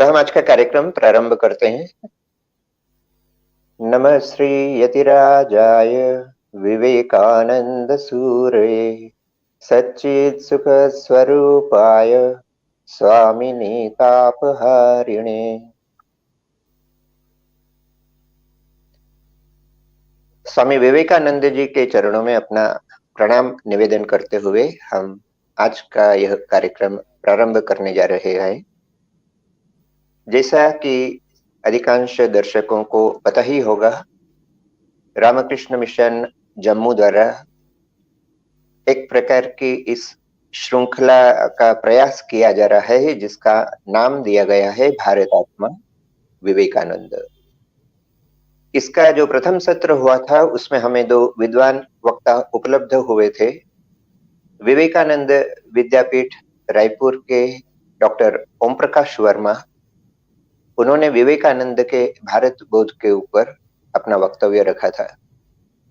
तो हम आज का कार्यक्रम प्रारंभ करते हैं। नमः श्री यतिराजाय विवेकानंद सूरे सच्चिद सुख स्वरूपाय स्वामिने तापहारिणे। स्वामी विवेकानंद जी के चरणों में अपना प्रणाम निवेदन करते हुए हम आज का यह कार्यक्रम प्रारंभ करने जा रहे हैं। जैसा कि अधिकांश दर्शकों को पता ही होगा, रामकृष्ण मिशन जम्मू द्वारा एक प्रकार की इस श्रृंखला का प्रयास किया जा रहा है जिसका नाम दिया गया है भारत आत्मा विवेकानंद। इसका जो प्रथम सत्र हुआ था उसमें हमें दो विद्वान वक्ता उपलब्ध हुए थे। विवेकानंद विद्यापीठ रायपुर के डॉक्टर ओम प्रकाश वर्मा, उन्होंने विवेकानंद के भारत बोध के ऊपर अपना वक्तव्य रखा था।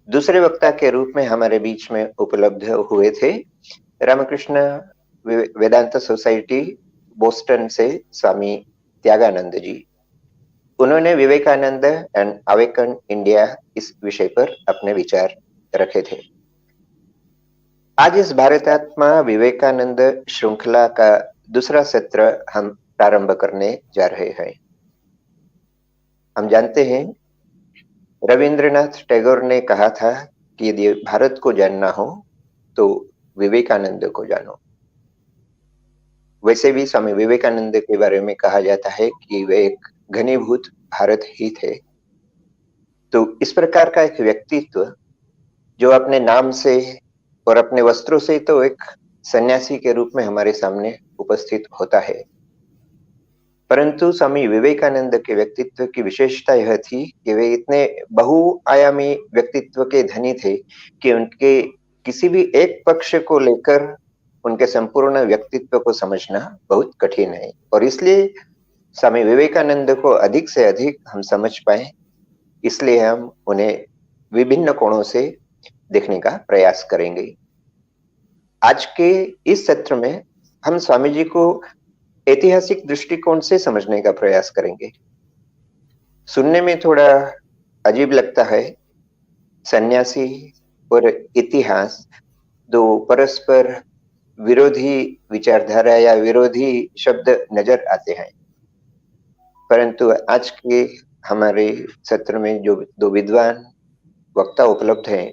दूसरे वक्ता के रूप में हमारे बीच में उपलब्ध हुए थे रामकृष्ण वेदांत सोसाइटी बोस्टन से स्वामी त्यागानंद जी। उन्होंने विवेकानंद एंड अवेकन इंडिया इस विषय पर अपने विचार रखे थे। आज इस भारतात्मा विवेकानंद श्रृंखला का दूसरा सत्र हम प्रारंभ करने जा रहे हैं। हम जानते हैं रविंद्रनाथ टैगोर ने कहा था कि यदि भारत को जानना हो तो विवेकानंद को जानो। वैसे भी स्वामी विवेकानंद के बारे में कहा जाता है कि वे एक घनीभूत भारत ही थे। तो इस प्रकार का एक व्यक्तित्व जो अपने नाम से और अपने वस्त्रों से तो एक सन्यासी के रूप में हमारे सामने उपस्थित होता है, परंतु स्वामी विवेकानंद के व्यक्तित्व की विशेषता यह थी कि वे इतने बहुआयामी व्यक्तित्व के धनी थे कि उनके किसी भी एक पक्ष को लेकर उनके संपूर्ण व्यक्तित्व को समझना बहुत कठिन है। और इसलिए स्वामी विवेकानंद को अधिक से अधिक हम समझ पाए, इसलिए हम उन्हें विभिन्न कोणों से देखने का प्रयास करेंगे। आज के इस सत्र में हम स्वामी जी को ऐतिहासिक दृष्टिकोण से समझने का प्रयास करेंगे। सुनने में थोड़ा अजीब लगता है, सन्यासी और इतिहास दो परस्पर विरोधी विचारधारा या विरोधी शब्द नजर आते हैं, परंतु आज के हमारे सत्र में जो दो विद्वान वक्ता उपलब्ध हैं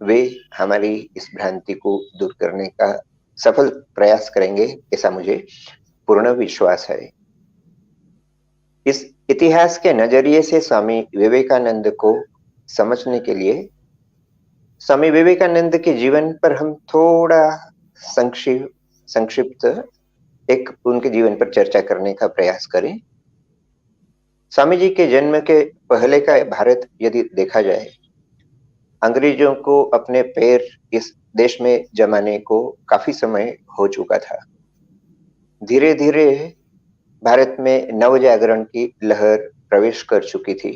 वे हमारी इस भ्रांति को दूर करने का सफल प्रयास करेंगे, ऐसा मुझे पूर्ण विश्वास है। इस इतिहास के नजरिए से स्वामी विवेकानंद को समझने के लिए स्वामी विवेकानंद के जीवन पर हम थोड़ा संक्षिप्त एक उनके जीवन पर चर्चा करने का प्रयास करें। स्वामी जी के जन्म के पहले का भारत यदि देखा जाए, अंग्रेजों को अपने पैर इस देश में जमाने को काफी समय हो चुका था। धीरे धीरे भारत में नवजागरण की लहर प्रवेश कर चुकी थी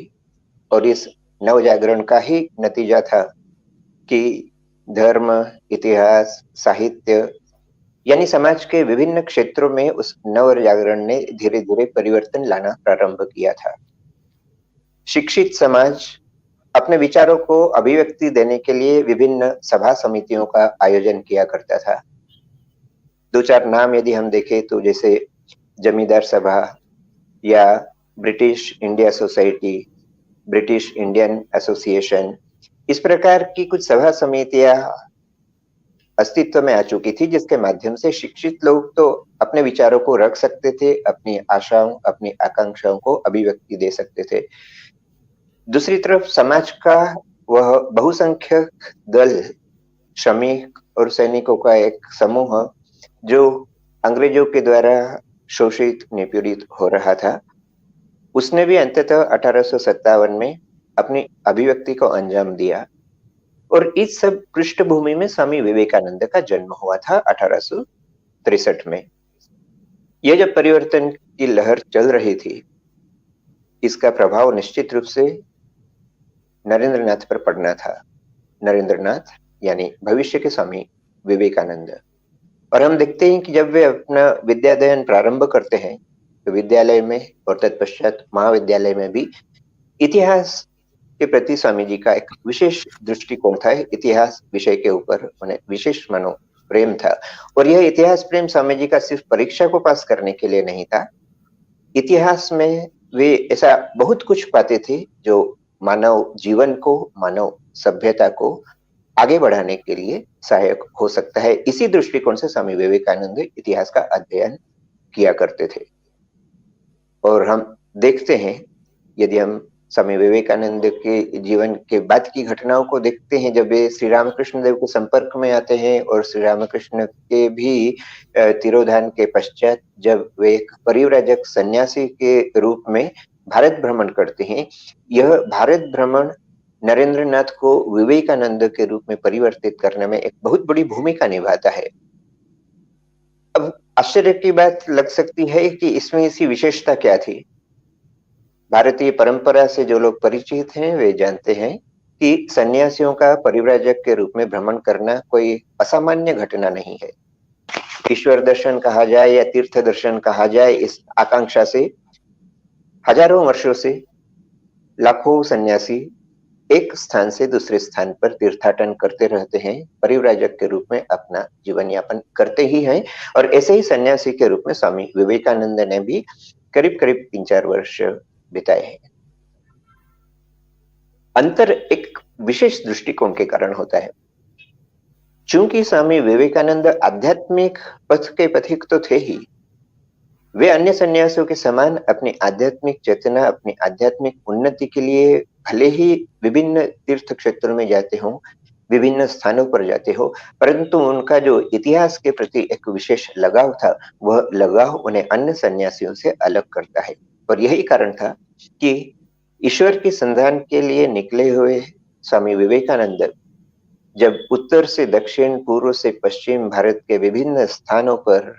और इस नवजागरण का ही नतीजा था कि धर्म, इतिहास, साहित्य यानी समाज के विभिन्न क्षेत्रों में उस नवजागरण ने धीरे धीरे परिवर्तन लाना प्रारंभ किया था। शिक्षित समाज अपने विचारों को अभिव्यक्ति देने के लिए विभिन्न सभा समितियों का आयोजन किया करता था। दो चार नाम यदि हम देखें तो जैसे जमींदार सभा या British India society, British Indian association, इस प्रकार की कुछ सभा समितियां अस्तित्व में आ चुकी थी, जिसके माध्यम से शिक्षित लोग तो अपने विचारों को रख सकते थे, अपनी आशाओं, अपनी आकांक्षाओं को अभिव्यक्ति दे सकते थे। दूसरी तरफ समाज का वह बहुसंख्यक दल, श्रमिक और सैनिकों का एक समूह जो अंग्रेजों के द्वारा शोषित निपीड़ित हो रहा था, उसने भी अंततः 1857 में अपनी अभिव्यक्ति को अंजाम दिया और इस सब पृष्ठभूमि में स्वामी विवेकानंद का जन्म हुआ था 1863 में। यह जब परिवर्तन की लहर चल रही थी, इसका प्रभाव निश्चित रूप से नरेंद्रनाथ पर पड़ना था। नरेंद्रनाथ यानी भविष्य के स्वामी विवेकानंद। और हम देखते हैं कि जब वे अपना विद्याध्ययन प्रारंभ करते हैं विद्यालय में और तत्पश्चात महाविद्यालय में भी इतिहास के प्रति स्वामी जी का एक विशेष दृष्टिकोण था। इतिहास विषय के ऊपर उन्हें विशेष मनो प्रेम था और यह इतिहास प्रेम स्वामी जी का सिर्फ परीक्षा को पास करने के लिए नहीं था। इतिहास में वे ऐसा बहुत कुछ पाते थे जो मानव जीवन को, मानव सभ्यता को आगे बढ़ाने के लिए सहायक हो सकता है। इसी दृष्टिकोण से स्वामी विवेकानंद इतिहास का अध्ययन किया करते थे। और हम देखते हैं, यदि हम स्वामी विवेकानंद के जीवन के बाद की घटनाओं को देखते हैं, जब वे श्री रामकृष्ण देव के संपर्क में आते हैं और श्री रामकृष्ण के भी तिरोधान के पश्चात जब वे एक परिव्राजक सन्यासी के रूप में भारत भ्रमण करते हैं, यह भारत भ्रमण नरेंद्र नाथ को विवेकानंद के रूप में परिवर्तित करने में एक बहुत बड़ी भूमिका निभाता है। अब आश्चर्य की बात लग सकती है कि इसमें ऐसी विशेषता क्या थी। भारतीय परंपरा से जो लोग परिचित हैं वे जानते हैं कि सन्यासियों का परिव्राजक के रूप में भ्रमण करना कोई असामान्य घटना नहीं है। ईश्वर दर्शन कहा जाए या तीर्थ दर्शन कहा जाए, इस आकांक्षा से हजारों वर्षों से लाखों सन्यासी एक स्थान से दूसरे स्थान पर तीर्थाटन करते रहते हैं, परिव्राजक के रूप में अपना जीवन यापन करते ही हैं। और ऐसे ही सन्यासी के रूप में स्वामी विवेकानंद ने भी करीब करीब 3-4 वर्ष बिताए हैं। अंतर एक विशेष दृष्टिकोण के कारण होता है। चूंकि स्वामी विवेकानंद आध्यात्मिक पथ के पथिक तो थे ही, वे अन्य सन्यासियों के समान अपनी आध्यात्मिक चेतना, अपनी आध्यात्मिक उन्नति के लिए भले ही विभिन्न तीर्थ क्षेत्रों में जाते हों, विभिन्न स्थानों पर जाते हो, परंतु उनका जो इतिहास के प्रति एक विशेष लगाव था, वह लगाव उन्हें अन्य सन्यासियों से अलग करता है। और यही कारण था कि ईश्वर के संधान के लिए निकले हुए स्वामी विवेकानंद जब उत्तर से दक्षिण, पूर्व से पश्चिम भारत के विभिन्न स्थानों पर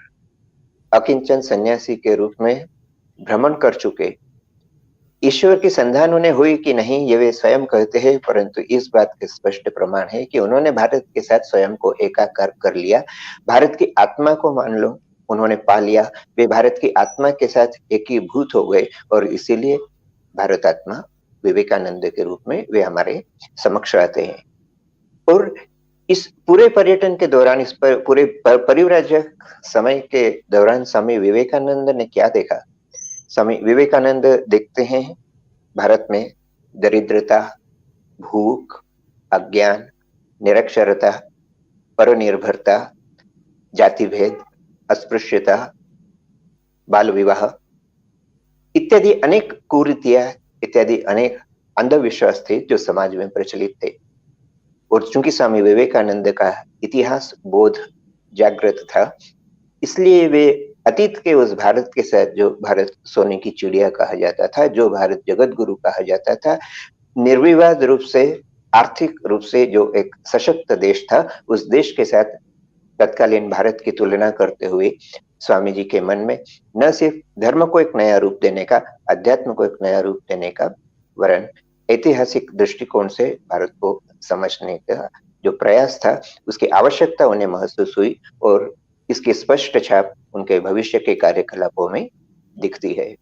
अकिंचन सन्यासी के रूप में भ्रमण कर चुके, ईश्वर की संधान उन्हें हुई कि नहीं ये वे स्वयं कहते हैं, परंतु इस बात के स्पष्ट प्रमाण है कि उन्होंने भारत के साथ स्वयं को एकाकार कर लिया। भारत की आत्मा को मान लो उन्होंने पा लिया, वे भारत की आत्मा के साथ एकीभूत हो गए और इसीलिए भारत आत्मा विवेकानंद के रूप में वे हमारे समक्ष आते हैं। और इस पूरे पर्यटन के दौरान, इस पूरे परिव्राजक समय के दौरान स्वामी विवेकानंद ने क्या देखा? स्वामी विवेकानंद देखते हैं भारत में दरिद्रता, भूख, अज्ञान, निरक्षरता, परनिर्भरता, जाति भेद, अस्पृश्यता, बाल विवाह इत्यादि अनेक कुरीतियां, इत्यादि अनेक अंधविश्वास थे जो समाज में प्रचलित थे। और चूंकि स्वामी विवेकानंद का इतिहास बोध जागृत था, इसलिए वे अतीत के उस भारत के साथ, जो भारत सोने की चिड़िया कहा जाता था, जो भारत जगत गुरु कहा जाता था, निर्विवाद रूप से, आर्थिक रूप से जो एक सशक्त देश था, उस देश के साथ तत्कालीन भारत की तुलना करते हुए स्वामी जी के मन में न सिर्फ धर्म को एक नया रूप देने का, अध्यात्म को एक नया रूप देने का, वरन ऐतिहासिक दृष्टिकोण से भारत को समझने का जो प्रयास था, उसकी आवश्यकता उन्हें महसूस हुई और इसकी स्पष्ट छाप उनके भविष्य के कार्यकलापों में दिखती है।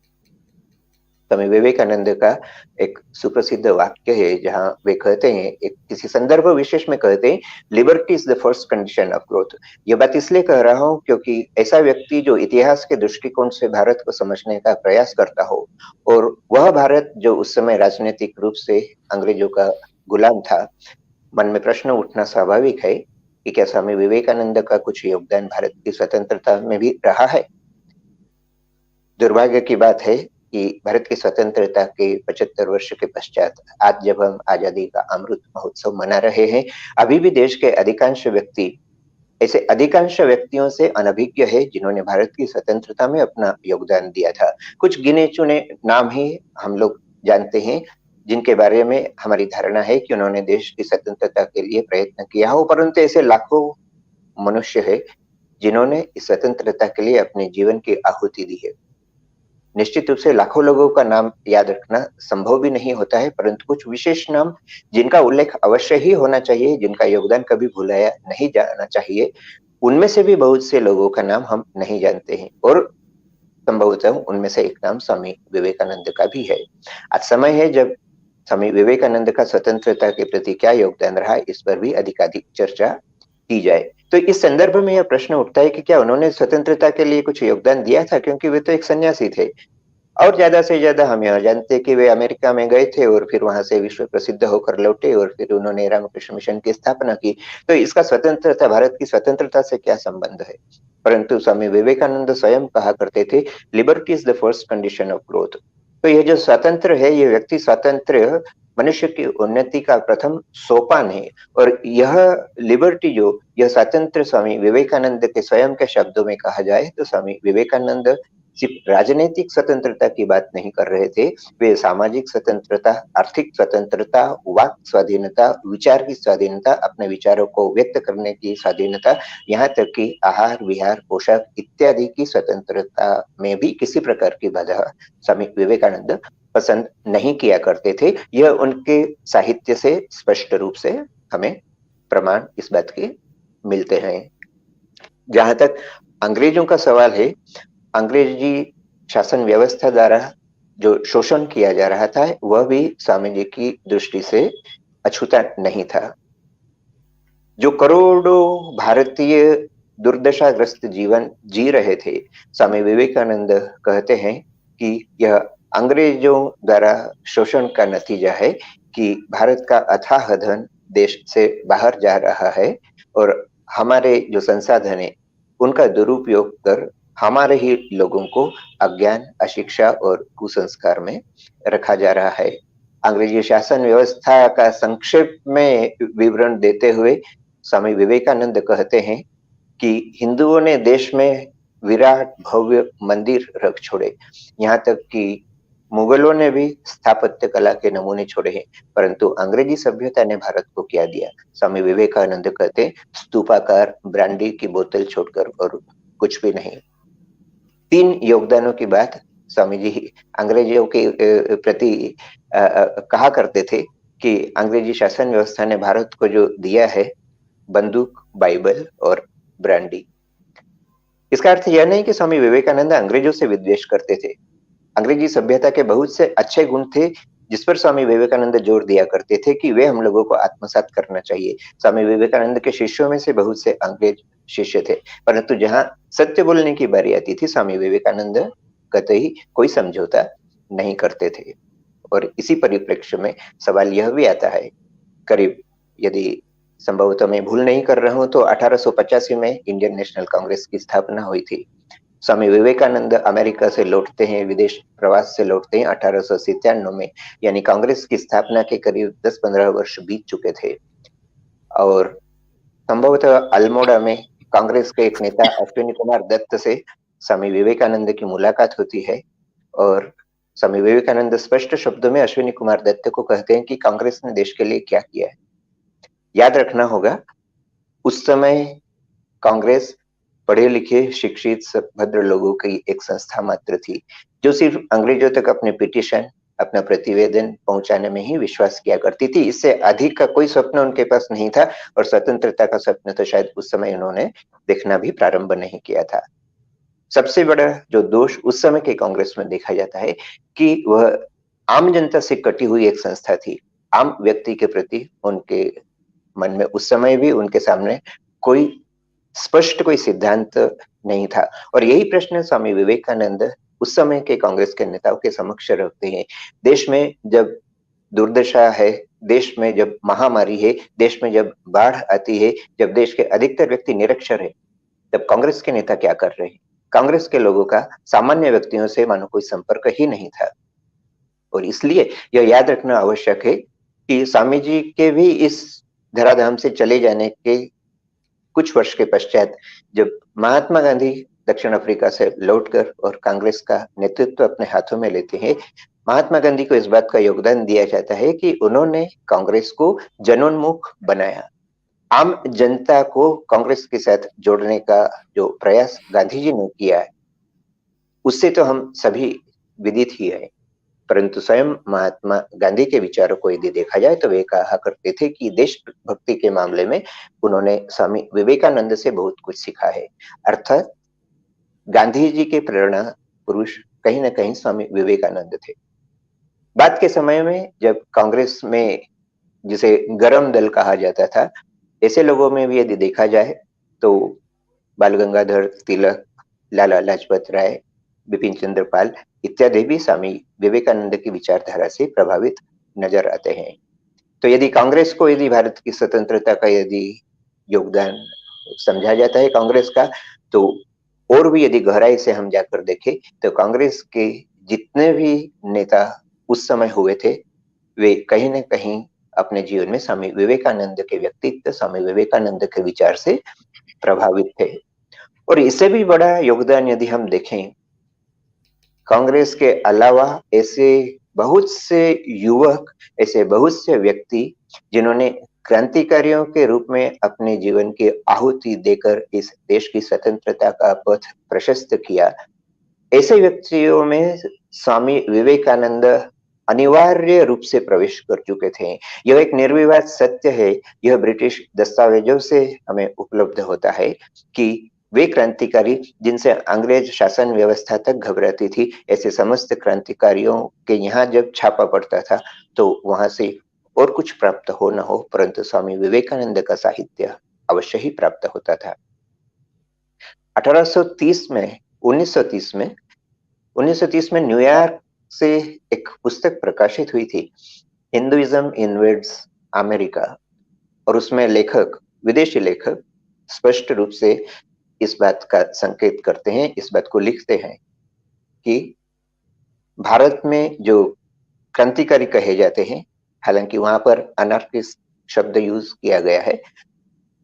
स्वामी विवेकानंद का एक सुप्रसिद्ध वाक्य है जहां वे कहते हैं, एक किसी संदर्भ विशेष में कहते हैं, liberty is the first condition of growth. ये बात इसलिए कह रहा हूं क्योंकि ऐसा व्यक्ति जो इतिहास के दृष्टिकोण से भारत को समझने का प्रयास करता हो, और वह भारत जो उस समय राजनीतिक रूप से अंग्रेजों का गुलाम था, मन में प्रश्न उठना स्वाभाविक है कि क्या स्वामी विवेकानंद का कुछ योगदान भारत की स्वतंत्रता में भी रहा है? दुर्भाग्य की बात है कि भारत की स्वतंत्रता के 75 वर्ष के पश्चात आज जब हम आजादी का अमृत महोत्सव मना रहे हैं, अभी भी देश के अधिकांश व्यक्ति ऐसे अधिकांश व्यक्तियों से अनभिज्ञ है जिन्होंने भारत की स्वतंत्रता में अपना योगदान दिया था। कुछ गिने चुने नाम ही हम लोग जानते हैं जिनके बारे में हमारी धारणा है कि उन्होंने देश की स्वतंत्रता के लिए प्रयत्न किया हो, परंतु ऐसे लाखों मनुष्य है जिन्होंने इस स्वतंत्रता के लिए अपने जीवन की आहुति दी है। निश्चित रूप से लाखों लोगों का नाम याद रखना संभव भी नहीं होता है, परंतु कुछ विशेष नाम जिनका उल्लेख अवश्य ही होना चाहिए, जिनका योगदान कभी भुलाया नहीं जाना चाहिए, उनमें से भी बहुत से लोगों का नाम हम नहीं जानते हैं। और संभवतः उनमें से एक नाम स्वामी विवेकानंद का भी है। आज समय है जब स्वामी विवेकानंद का स्वतंत्रता के प्रति क्या योगदान रहा, इस पर भी अधिकाधिक चर्चा की जाए। तो इस संदर्भ में यह प्रश्न उठता है कि क्या उन्होंने स्वतंत्रता के लिए कुछ योगदान दिया था, क्योंकि वे तो एक सन्यासी थे। और ज्यादा से ज्यादा हम यह जानते हैं कि वे अमेरिका में गए थे और फिर वहां से विश्व प्रसिद्ध होकर लौटे और फिर उन्होंने रामकृष्ण मिशन की स्थापना की। तो इसका स्वतंत्रता, भारत की स्वतंत्रता से क्या संबंध है? परंतु स्वामी विवेकानंद स्वयं कहा करते थे, liberty is the first condition of growth. तो यह जो स्वतंत्र है, ये व्यक्ति स्वातंत्र्य मनुष्य की उन्नति का प्रथम सोपान है। और यह लिबर्टी, जो यह स्वतंत्र स्वामी विवेकानंद के स्वयं के शब्दों में कहा जाए तो स्वामी विवेकानंद सिर्फ राजनीतिक स्वतंत्रता की बात नहीं कर रहे थे, वे सामाजिक स्वतंत्रता, आर्थिक स्वतंत्रता, वाक स्वाधीनता, विचार की स्वाधीनता, अपने विचारों को व्यक्त करने की स्वाधीनता, यहाँ तक कि आहार विहार पोशाक इत्यादि की स्वतंत्रता में भी किसी प्रकार की बाधा स्वामी विवेकानंद पसंद नहीं किया करते थे। यह उनके साहित्य से स्पष्ट रूप से हमें प्रमाण इस बात के मिलते हैं। जहां तक अंग्रेजों का सवाल है, अंग्रेजी शासन व्यवस्था द्वारा जो शोषण किया जा रहा था, वह भी स्वामी जी की दृष्टि से अछूता नहीं था। जो करोड़ों भारतीय दुर्दशाग्रस्त जीवन जी रहे थे, स्वामी विवेकानंद कहते हैं कि यह अंग्रेजों द्वारा शोषण का नतीजा है कि भारत का अथाह धन देश से बाहर जा रहा है और हमारे जो संसाधन है उनका दुरुपयोग कर हमारे ही लोगों को अज्ञान, अशिक्षा और कुसंस्कार में रखा जा रहा है। अंग्रेजी शासन व्यवस्था का संक्षेप में विवरण देते हुए स्वामी विवेकानंद कहते हैं कि हिंदुओं ने देश में विराट भव्य मंदिर रख छोड़े, यहाँ तक कि मुगलों ने भी स्थापत्य कला के नमूने छोड़े हैं, परंतु अंग्रेजी सभ्यता ने भारत को क्या दिया? स्वामी विवेकानंद कहते, स्तूपाकार ब्रांडी की बोतल छोड़कर और कुछ भी नहीं। 3 योगदानों की बात स्वामी जी अंग्रेजों के प्रति कहा करते थे कि अंग्रेजी शासन व्यवस्था ने भारत को जो दिया है, बंदूक, बाइबल और ब्रांडी। इसका अर्थ यह नहीं कि स्वामी विवेकानंद अंग्रेजों से विद्वेष करते थे। अंग्रेजी सभ्यता के बहुत से अच्छे गुण थे जिस पर स्वामी विवेकानंद जोर दिया करते थे कि वे हम लोगों को आत्मसात करना चाहिए। स्वामी विवेकानंद के शिष्यों में से बहुत से अंग्रेज शिष्य थे, परंतु जहां सत्य बोलने की बारी आती थी, स्वामी विवेकानंद कतई कोई समझौता नहीं करते थे। और इसी परिप्रेक्ष्य में सवाल यह भी आता है, करीब यदि संभवतः मैं भूल नहीं कर रहा हूं तो 1885 में इंडियन नेशनल कांग्रेस की स्थापना हुई थी। स्वामी विवेकानंद अमेरिका से लौटते हैं, विदेश प्रवास से लौटते हैं 1897 में, यानी कांग्रेस की स्थापना के करीब 10-15 वर्ष बीत चुके थे। और संभवतः अल्मोड़ा में कांग्रेस के एक नेता अश्विनी कुमार दत्त से स्वामी विवेकानंद की मुलाकात होती है और स्वामी विवेकानंद स्पष्ट शब्दों में अश्विनी कुमार दत्त को कहते हैं कि कांग्रेस ने देश के लिए क्या किया है। याद रखना होगा, उस समय कांग्रेस पढ़े लिखे शिक्षित भद्र लोगों की एक संस्था मात्र थी जो सिर्फ अंग्रेजों तक अपने पिटीशन, अपना प्रतिवेदन पहुंचाने में ही विश्वास किया करती थी। इससे अधिक का कोई स्वप्न उनके पास नहीं था और स्वतंत्रता का स्वप्न तो शायद उस समय उन्होंने देखना भी प्रारंभ नहीं किया था। सबसे बड़ा जो दोष उस समय के कांग्रेस में देखा जाता है कि वह आम जनता से कटी हुई एक संस्था थी। आम व्यक्ति के प्रति उनके मन में उस समय भी उनके सामने कोई स्पष्ट कोई सिद्धांत नहीं था। और यही प्रश्न स्वामी विवेकानंद उस समय के कांग्रेस के नेताओं के समक्ष रखते हैं। देश में जब दुर्दशा है, देश में जब महामारी है, देश में जब बाढ़ आती है, जब देश के अधिकतर व्यक्ति निरक्षर है, तब कांग्रेस के नेता क्या कर रहे हैं? कांग्रेस के लोगों का सामान्य व्यक्तियों से मानो कोई संपर्क ही नहीं था। और इसलिए यह याद रखना आवश्यक है कि स्वामी जी के भी इस धराधाम से चले जाने के कुछ वर्ष के पश्चात जब महात्मा गांधी दक्षिण अफ्रीका से लौटकर और कांग्रेस का नेतृत्व अपने हाथों में लेते हैं, महात्मा गांधी को इस बात का योगदान दिया जाता है कि उन्होंने कांग्रेस को जनोन्मुख बनाया। आम जनता को कांग्रेस के साथ जोड़ने का जो प्रयास गांधी जी ने किया है, उससे तो हम सभी विदित ही है। परंतु स्वयं महात्मा गांधी के विचारों को यदि देखा जाए तो वे कहा करते थे कि देशभक्ति के मामले में उन्होंने स्वामी विवेकानंद से बहुत कुछ सीखा है। अर्थात गांधी जी की प्रेरणा पुरुष कहीं न कहीं स्वामी विवेकानंद थे। बाद के समय में जब कांग्रेस में जिसे गरम दल कहा जाता था, ऐसे लोगों में भी यदि देखा जाए तो बाल गंगाधर तिलक, लाला लाजपत राय, बिपिन चंद्र पाल इत्यादि भी स्वामी विवेकानंद की विचारधारा से प्रभावित नजर आते हैं। तो यदि कांग्रेस को यदि भारत की स्वतंत्रता का यदि योगदान समझा जाता है कांग्रेस का, तो और भी यदि गहराई से हम जाकर देखें तो कांग्रेस के जितने भी नेता उस समय हुए थे, वे कहीं न कहीं अपने जीवन में स्वामी विवेकानंद के व्यक्तित्व, स्वामी विवेकानंद के विचार से प्रभावित थे। और इससे भी बड़ा योगदान यदि हम देखें, कांग्रेस के अलावा ऐसे बहुत से युवक, ऐसे बहुत से व्यक्ति जिन्होंने क्रांतिकारियों के रूप में अपने जीवन की आहुति देकर इस देश की स्वतंत्रता का पथ प्रशस्त किया, ऐसे व्यक्तियों में स्वामी विवेकानंद अनिवार्य रूप से प्रवेश कर चुके थे। यह एक निर्विवाद सत्य है, यह ब्रिटिश दस्तावेजों से हमें उपलब्ध होता है कि वे क्रांतिकारी जिनसे अंग्रेज शासन व्यवस्था तक घबराती थी, ऐसे समस्त क्रांतिकारियों के यहाँ जब छापा पड़ता था तो वहां से और कुछ प्राप्त हो न हो, परंतु स्वामी विवेकानंद का साहित्य अवश्य ही प्राप्त होता था। 1830 में 1930 में 1930 में न्यूयॉर्क से एक पुस्तक प्रकाशित हुई थी, हिंदुइज्म इन्वेड्स अमेरिका, और उसमें लेखक, विदेशी लेखक स्पष्ट रूप से इस बात का संकेत करते हैं, इस बात को लिखते हैं कि भारत में जो क्रांतिकारी कहे जाते हैं, हालांकि वहां पर अनार्किस्ट शब्द यूज किया गया है,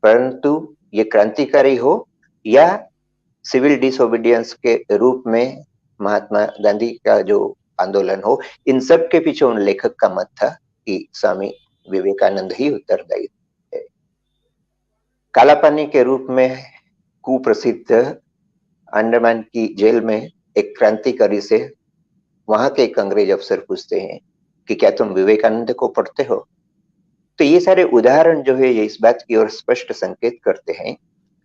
परंतु ये क्रांतिकारी हो या सिविल डिसोबीडियंस के रूप में महात्मा गांधी का जो आंदोलन हो, इन सब के पीछे उन लेखक का मत था कि स्वामी विवेकानंद ही उत्तरदायी है। काला पानी के रूप में कुप्रसिद्ध अंडमान की जेल में एक क्रांतिकारी से वहां के एक अंग्रेज अफसर पूछते हैं कि क्या तुम विवेकानंद को पढ़ते हो? तो ये सारे उदाहरण जो है ये इस बात की ओर स्पष्ट संकेत करते हैं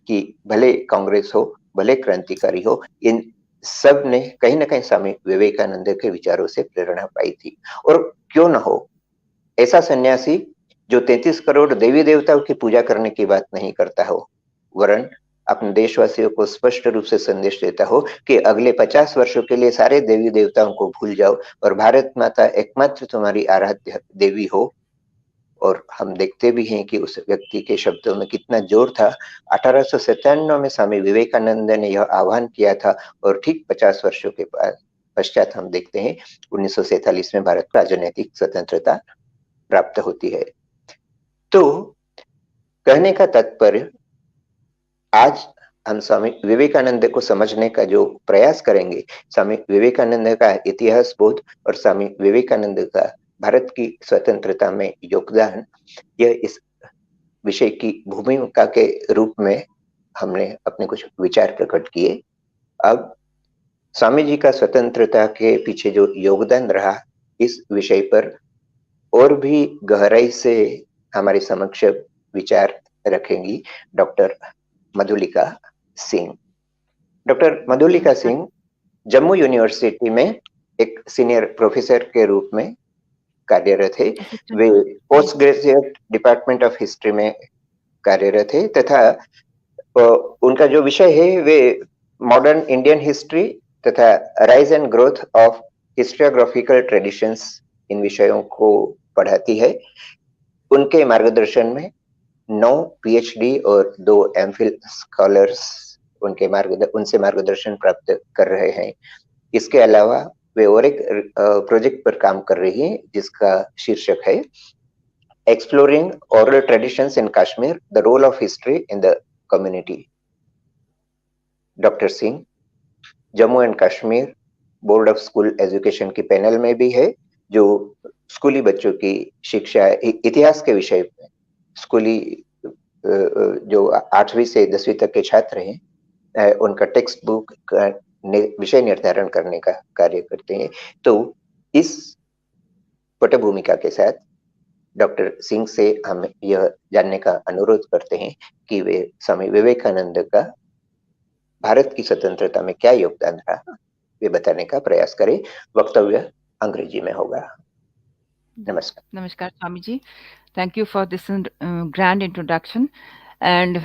कि भले कांग्रेस हो, भले क्रांतिकारी हो, इन सब ने कहीं ना कहीं स्वामी विवेकानंद के विचारों से प्रेरणा पाई थी। और क्यों न हो, ऐसा सन्यासी जो 33 करोड़ देवी देवताओं की पूजा करने की बात नहीं करता हो, वरन अपने देशवासियों को स्पष्ट रूप से संदेश देता हो कि अगले 50 वर्षों के लिए सारे देवी देवताओं को भूल जाओ और भारत माता एकमात्र तुम्हारी आराध्य देवी हो। और हम देखते भी हैं कि उस व्यक्ति के शब्दों में कितना जोर था। 1897 में स्वामी विवेकानंद ने यह आह्वान किया था और ठीक 50 वर्षों के बाद पश्चात हम देखते हैं 1947 में भारत को राजनीतिक स्वतंत्रता प्राप्त होती है। तो कहने का तात्पर्य, आज हम स्वामी विवेकानंद को समझने का जो प्रयास करेंगे, स्वामी विवेकानंद का इतिहास बोध और स्वामी विवेकानंद का भारत की स्वतंत्रता में योगदान, यह इस विषय की भूमिका के रूप में हमने अपने कुछ विचार प्रकट किए। अब स्वामी जी का स्वतंत्रता के पीछे जो योगदान रहा, इस विषय पर और भी गहराई से हमारे समक्ष विचार रखेंगी doctor Madhulika Singh. Doctor Madhulika Singh Jammu university में एक सीनियर प्रोफेसर के रूप में कार्यरत है। वे post graduate department of history में कार्यरत है तथा उनका जो विषय है वे मॉडर्न इंडियन हिस्ट्री तथा rise and growth of historiographical traditions, इन विषयों को पढ़ाती है। उनके मार्गदर्शन में 9 पीएचडी और 2 एमफिल स्कॉलर्स उनसे मार्गदर्शन प्राप्त कर रहे हैं। इसके अलावा वे और एक प्रोजेक्ट पर काम कर रही है जिसका शीर्षक है exploring oral traditions in Kashmir, the role of history in the community. Doctor Singh Jammu and Kashmir board of school education की पैनल में भी है, जो स्कूली बच्चों की शिक्षा इतिहास के विषय में, स्कूली जो 8वीं से 10वीं तक के छात्र हैं, उनका टेक्स्ट बुक का विषय निर्धारण करने का कार्य करते हैं। तो इस पटभूमिका के साथ डॉक्टर सिंह से हम यह जानने का अनुरोध करते हैं कि वे स्वामी विवेकानंद का भारत की स्वतंत्रता में क्या योगदान रहा, वे बताने का प्रयास करें। वक्तव्य अंग्रेजी में होगा। नमस्कार। Namaskar, Swamiji. Thank you for this grand introduction. And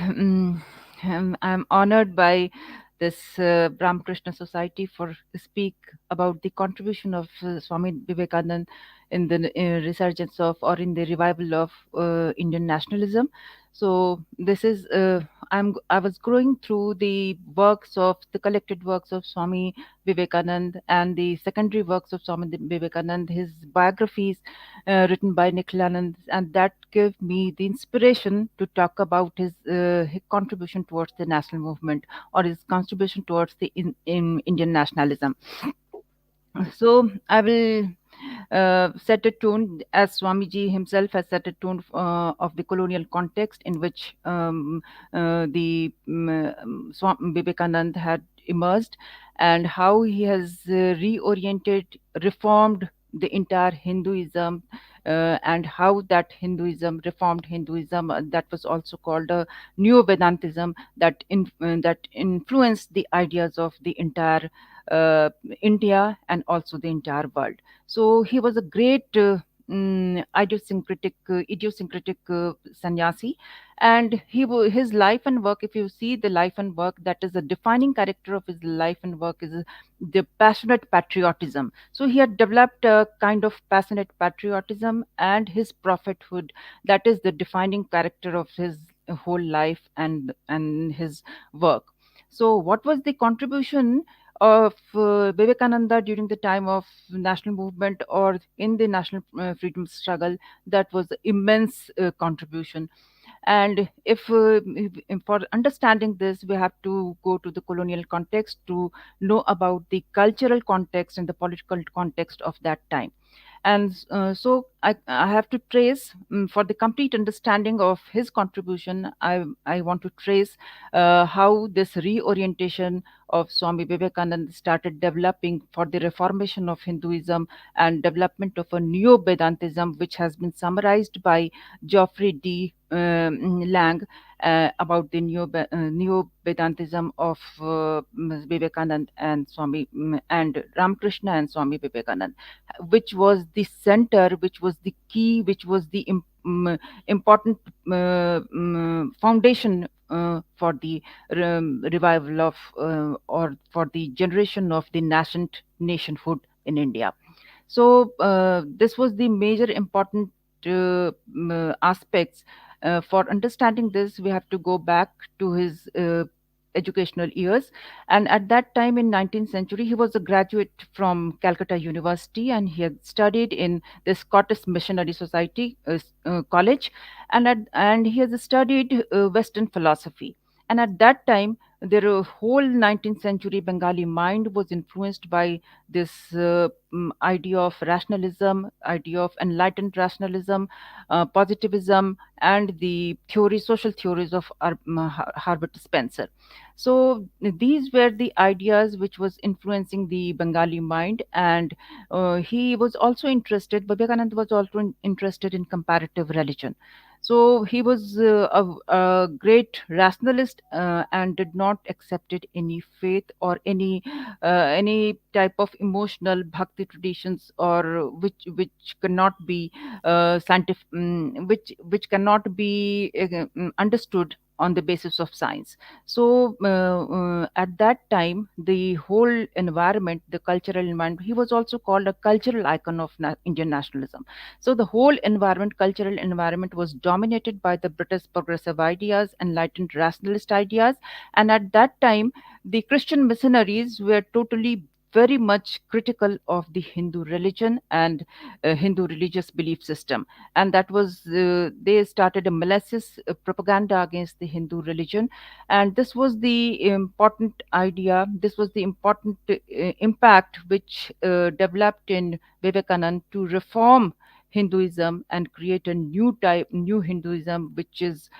I'm honored by this Ramakrishna Society for speak about the contribution of Swami Vivekanand in the resurgence of or in the revival of Indian nationalism. So this is I was going through the works of the collected works of Swami Vivekanand and the secondary works of Swami Vivekanand, his biographies written by Nikhilanand, and that gave me the inspiration to talk about his contribution towards the national movement or his contribution towards the in Indian nationalism. So I will set a tone as Swamiji himself has set a tone of the colonial context in which Swami Vivekanand had emerged, and how he has reoriented, reformed the entire Hinduism, and how that Hinduism, reformed Hinduism, that was also called a Neo Vedantism, that influenced the ideas of the entire uh, India and also the entire world. So he was a great idiosyncratic sannyasi, and his life and work. If you see the life and work, that is the defining character of his life and work is the passionate patriotism. So he had developed a kind of passionate patriotism, and his prophethood. That is the defining character of his whole life and his work. So, what was the contribution of Vivekananda during the time of national movement or in the national freedom struggle? That was immense contribution. And if for understanding this, we have to go to the colonial context to know about the cultural context and the political context of that time. And I have to trace for the complete understanding of his contribution. I want to trace how this reorientation of Swami Vivekananda started developing for the reformation of Hinduism and development of a neo Vedantism, which has been summarized by Geoffrey D. Lang about the neo Vedantism of Vivekanand and Swami and Ramakrishna and Swami Vivekanand, which was the center, which was the key, which was the important foundation for the revival of or for the generation of the nascent nationhood in India. So this was the major important aspects. For understanding this, we have to go back to his educational years. And at that time in 19th century, he was a graduate from Calcutta University, and he had studied in the Scottish Missionary Society College, and he has studied Western philosophy. And at that time, the whole 19th century Bengali mind was influenced by this idea of rationalism, idea of enlightened rationalism, positivism, and the social theories of Herbert Spencer. So these were the ideas which was influencing the Bengali mind, and he was also interested. Vivekananda was also interested in comparative religion. So he was a great rationalist and did not accepted any faith or any type of emotional bhakti traditions, or which cannot be scientific, which cannot be understood on the basis of science. So at that time, the whole environment, the cultural environment, he was also called a cultural icon of Indian nationalism. So the whole environment, cultural environment, was dominated by the British progressive ideas, enlightened rationalist ideas, and at that time, the Christian missionaries were totally very much critical of the Hindu religion and Hindu religious belief system, and that was they started a malicious propaganda against the Hindu religion, and this was the important idea. This was the important impact which developed in Vivekanand to reform Hinduism and create a new Hinduism, which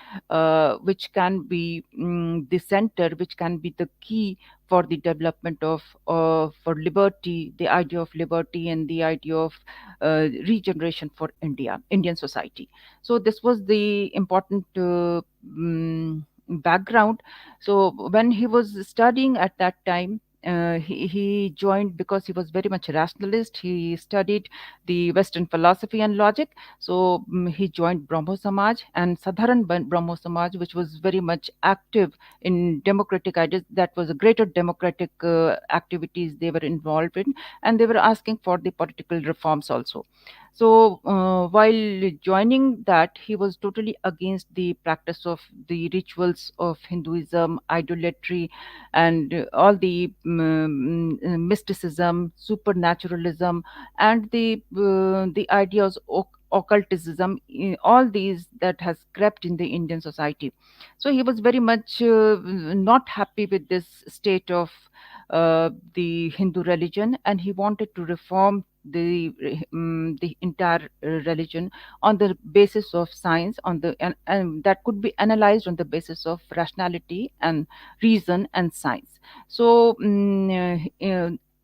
can be the center, which can be the key for the development of for liberty, the idea of liberty and the idea of regeneration for Indian society. So this was the important background. So when he was studying at that time, he joined because he was very much a rationalist. He studied the Western philosophy and logic. So he joined Brahmo Samaj and Sadharan Brahmo Samaj, which was very much active in democratic ideas. That was a greater democratic activities they were involved in, and they were asking for the political reforms also. So while joining that, he was totally against the practice of the rituals of Hinduism, idolatry, and all the mysticism, supernaturalism, and the ideas of occultism, all these that has crept in the Indian society. So he was very much not happy with this state of the Hindu religion, and he wanted to reform the entire religion on the basis of science, and that could be analyzed on the basis of rationality and reason and science. So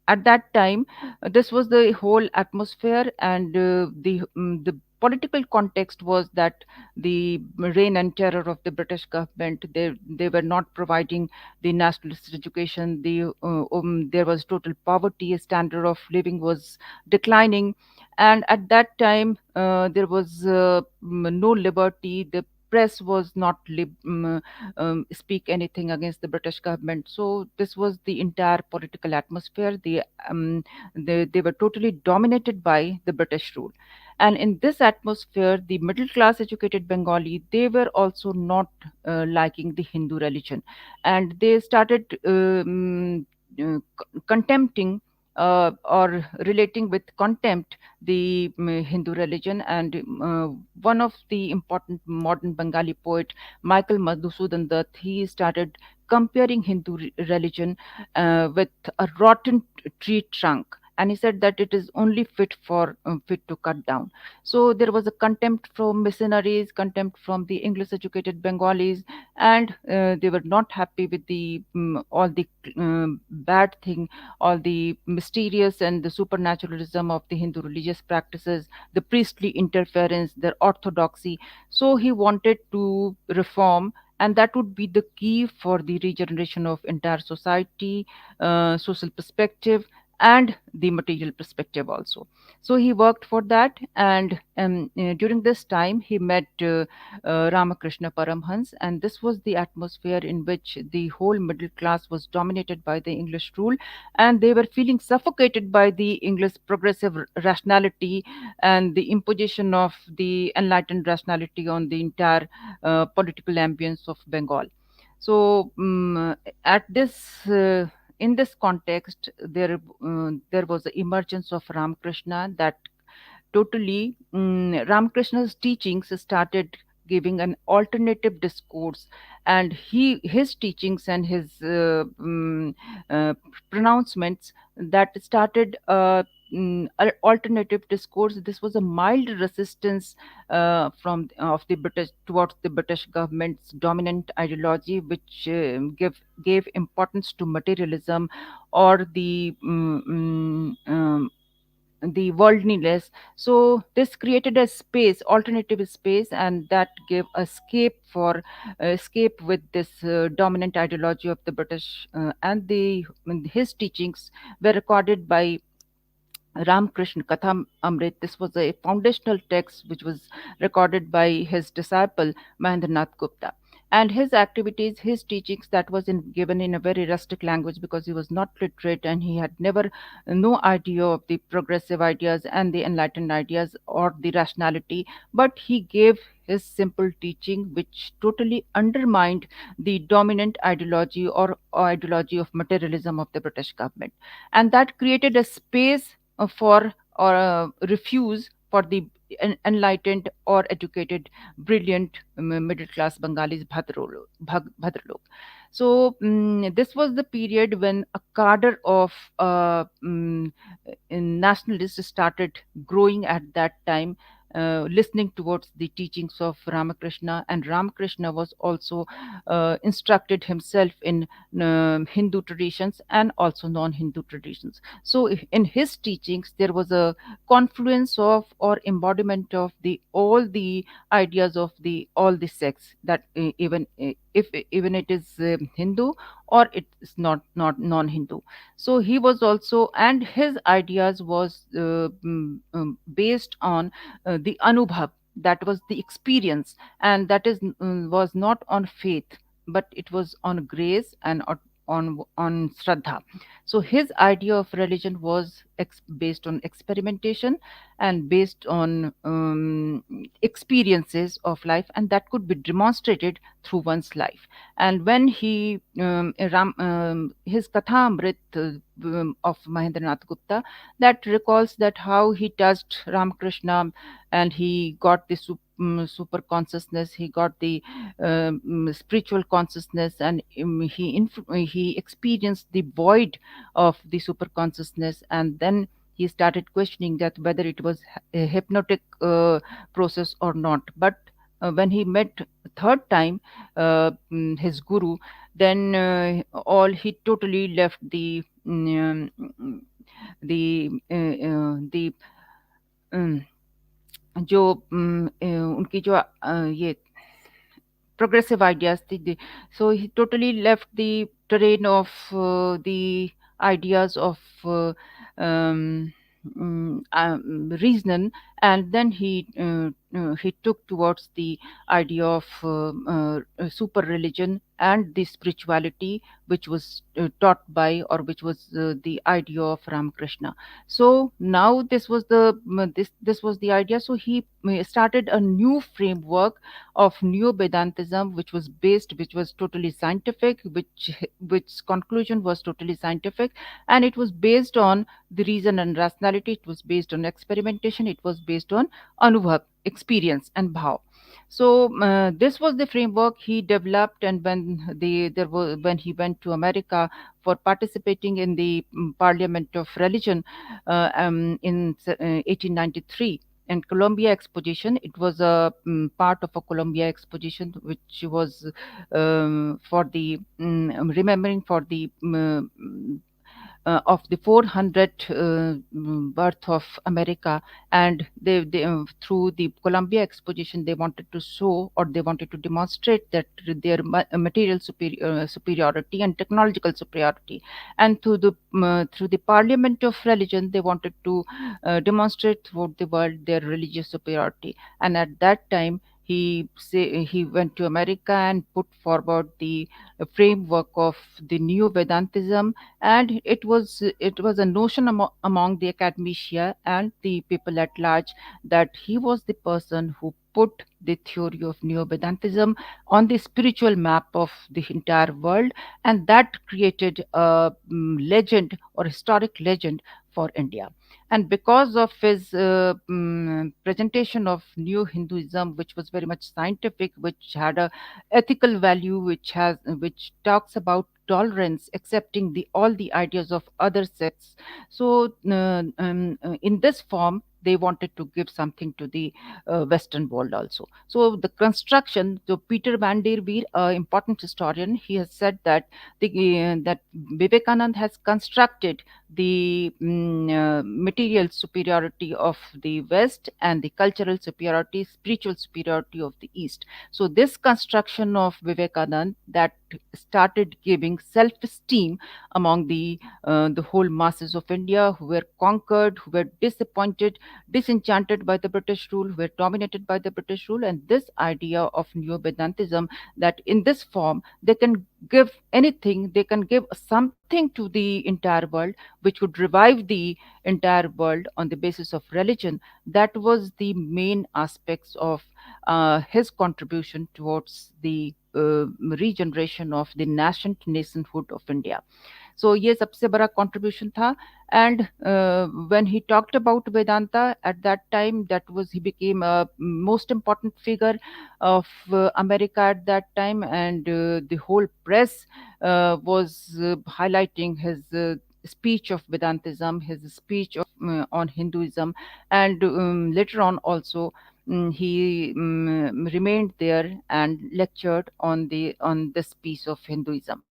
at that time, this was the whole atmosphere, and the political context was that the reign and terror of the British government, they were not providing the nationalist education. There was total poverty, a standard of living was declining, and at that time there was no liberty. The press was not speak anything against the British government. So this was the entire political atmosphere. They were totally dominated by the British rule, and in this atmosphere, the middle class educated Bengali, they were also not liking the Hindu religion, and they started contempting or relating with contempt the Hindu religion. And one of the important modern Bengali poet, Michael Madhusudan Dutt, he started comparing Hindu religion with a rotten tree trunk. And he said that it is only fit to cut down. So there was a contempt from missionaries, contempt from the English educated Bengalis, and they were not happy with the all the bad thing, all the mysterious and the supernaturalism of the Hindu religious practices, the priestly interference, their orthodoxy. So he wanted to reform, and that would be the key for the regeneration of entire society, social perspective, and the material perspective also. So he worked for that, and during this time he met Ramakrishna Paramhans, and this was the atmosphere in which the whole middle class was dominated by the English rule, and they were feeling suffocated by the English progressive rationality and the imposition of the enlightened rationality on the entire political ambience of Bengal. So at this in this context, there was the emergence of Ramakrishna, that totally Ramakrishna's teachings started giving an alternative discourse, and his teachings and his uh, pronouncements that started an alternative discourse. This was a mild resistance from of the British towards the British government's dominant ideology, which gave importance to materialism or the worldliness. So this created a space, alternative space, and that gave escape with this dominant ideology of the British. And the his teachings were recorded by Ramakrishna Katha Amrit. This was a foundational text which was recorded by his disciple Mahendranath Gupta. And his activities, his teachings, that was given in a very rustic language, because he was not literate and he had never no idea of the progressive ideas and the enlightened ideas or the rationality. But he gave his simple teaching, which totally undermined the dominant ideology or ideology of materialism of the British government, and that created a space for or refuse for the enlightened or educated, brilliant middle class Bengalis, Bhadralok. So this was the period when a cadre of nationalists started growing at that time, listening towards the teachings of Ramakrishna, and Ramakrishna was also instructed himself in Hindu traditions and also non-Hindu traditions. So in his teachings there was a confluence of or embodiment of the all the ideas of the all the sects, that even if even it is Hindu or it's not non-Hindu. So he was also, and his ideas was based on the anubhav, that was the experience, and that is was not on faith, but it was on grace and on shraddha. So his idea of religion was based on experimentation and based on experiences of life, and that could be demonstrated through one's life. And when his Kathamrit of Mahendranath Gupta, that recalls that how he touched Ramakrishna, and he got the super consciousness, he got the spiritual consciousness, and he experienced the void of the super consciousness, and then he started questioning that whether it was a hypnotic process or not. But when he met third time his guru, then all he totally left the um, जो उनकी जो ये progressive ideas. So he totally left the terrain of the ideas of um, reason, and then he took towards the idea of super religion and the spirituality which was taught by, or which was the idea of Ramakrishna. So now this was the idea. So he started a new framework of Neo Vedantism, which was totally scientific, which conclusion was totally scientific, and it was based on the reason and rationality. It was based on experimentation. It was based on anubhav, experience, and bhav. So this was the framework he developed, and when he went to America for participating in the Parliament of Religion in 1893 and Columbia Exposition. It was a part of a Columbia Exposition, which was for the remembering for the of the 400th birth of America, and they through the Columbia Exposition they wanted to show, or they wanted to demonstrate that their material superiority and technological superiority, and through the Parliament of Religion they wanted to demonstrate throughout the world their religious superiority. And at that time he went to America and put forward the framework of the Neo Vedantism, and it was a notion among the academia and the people at large that he was the person who put the theory of Neo Vedantism on the spiritual map of the entire world, and that created a legend or historic legend for India. And because of his presentation of New Hinduism, which was very much scientific, which had a ethical value, which talks about tolerance, accepting the all the ideas of other sects. So in this form they wanted to give something to the western world also. So the construction, so Peter van der Veer, important historian, he has said that that Vivekanand has constructed the material superiority of the West and the cultural superiority, spiritual superiority of the East. So this construction of Vivekanand that started giving self-esteem among the whole masses of India, who were conquered, who were disappointed, disenchanted by the British rule, who were dominated by the British rule, and this idea of Neo Vedantism, that in this form they can give anything, they can give something to the entire world, which would revive the entire world on the basis of religion. That was the main aspects of his contribution towards the regeneration of the nascent nationhood of India. So ये सबसे बड़ा contribution था. And when he talked about Vedanta at that time, that was he became a most important figure of America at that time, and the whole press was highlighting his speech of Vedantism, his speech of on Hinduism, and later on also he remained there and lectured on this piece of Hinduism.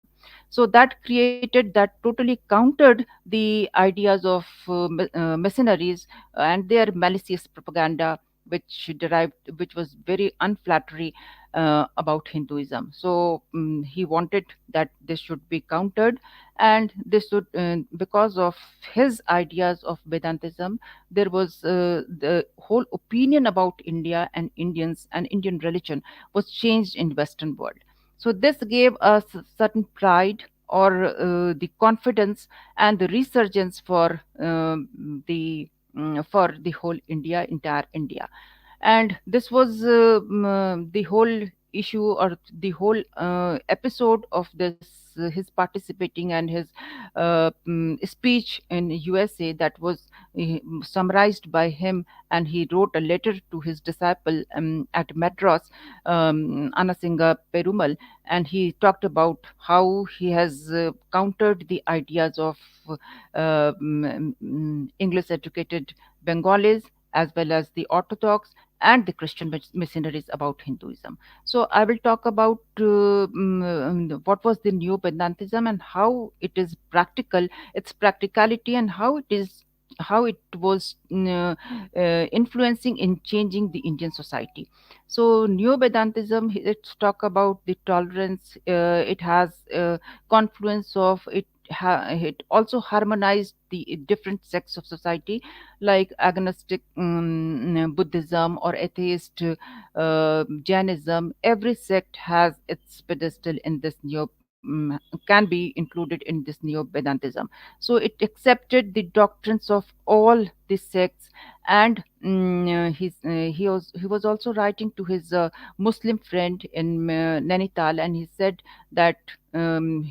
So that created, that totally countered the ideas of mercenaries and their malicious propaganda, which was very unflattering about Hinduism. So he wanted that this should be countered, and this should, because of his ideas of Vedantism, there was the whole opinion about India and Indians and Indian religion was changed in Western world. So this gave us certain pride, or the confidence and the resurgence for the whole India, entire India. And this was the whole issue, or the whole episode of this his participating and his speech in USA, that was summarized by him, and he wrote a letter to his disciple at Madras, Anasinga Perumal, and he talked about how he has countered the ideas of English educated Bengalis, as well as the Orthodox and the Christian missionaries about Hinduism. So I will talk about what was the Neo Vedantism and how it is practical, its practicality, and how it was influencing in changing the Indian society. So Neo Vedantism, let's talk about the tolerance. It has confluence of it. It also harmonized the different sects of society, like agnostic Buddhism or atheist Jainism. Every sect has its pedestal in this can be included in this Neo Vedantism. So it accepted the doctrines of all the sects, and he was also writing to his Muslim friend in Nainital, and he said that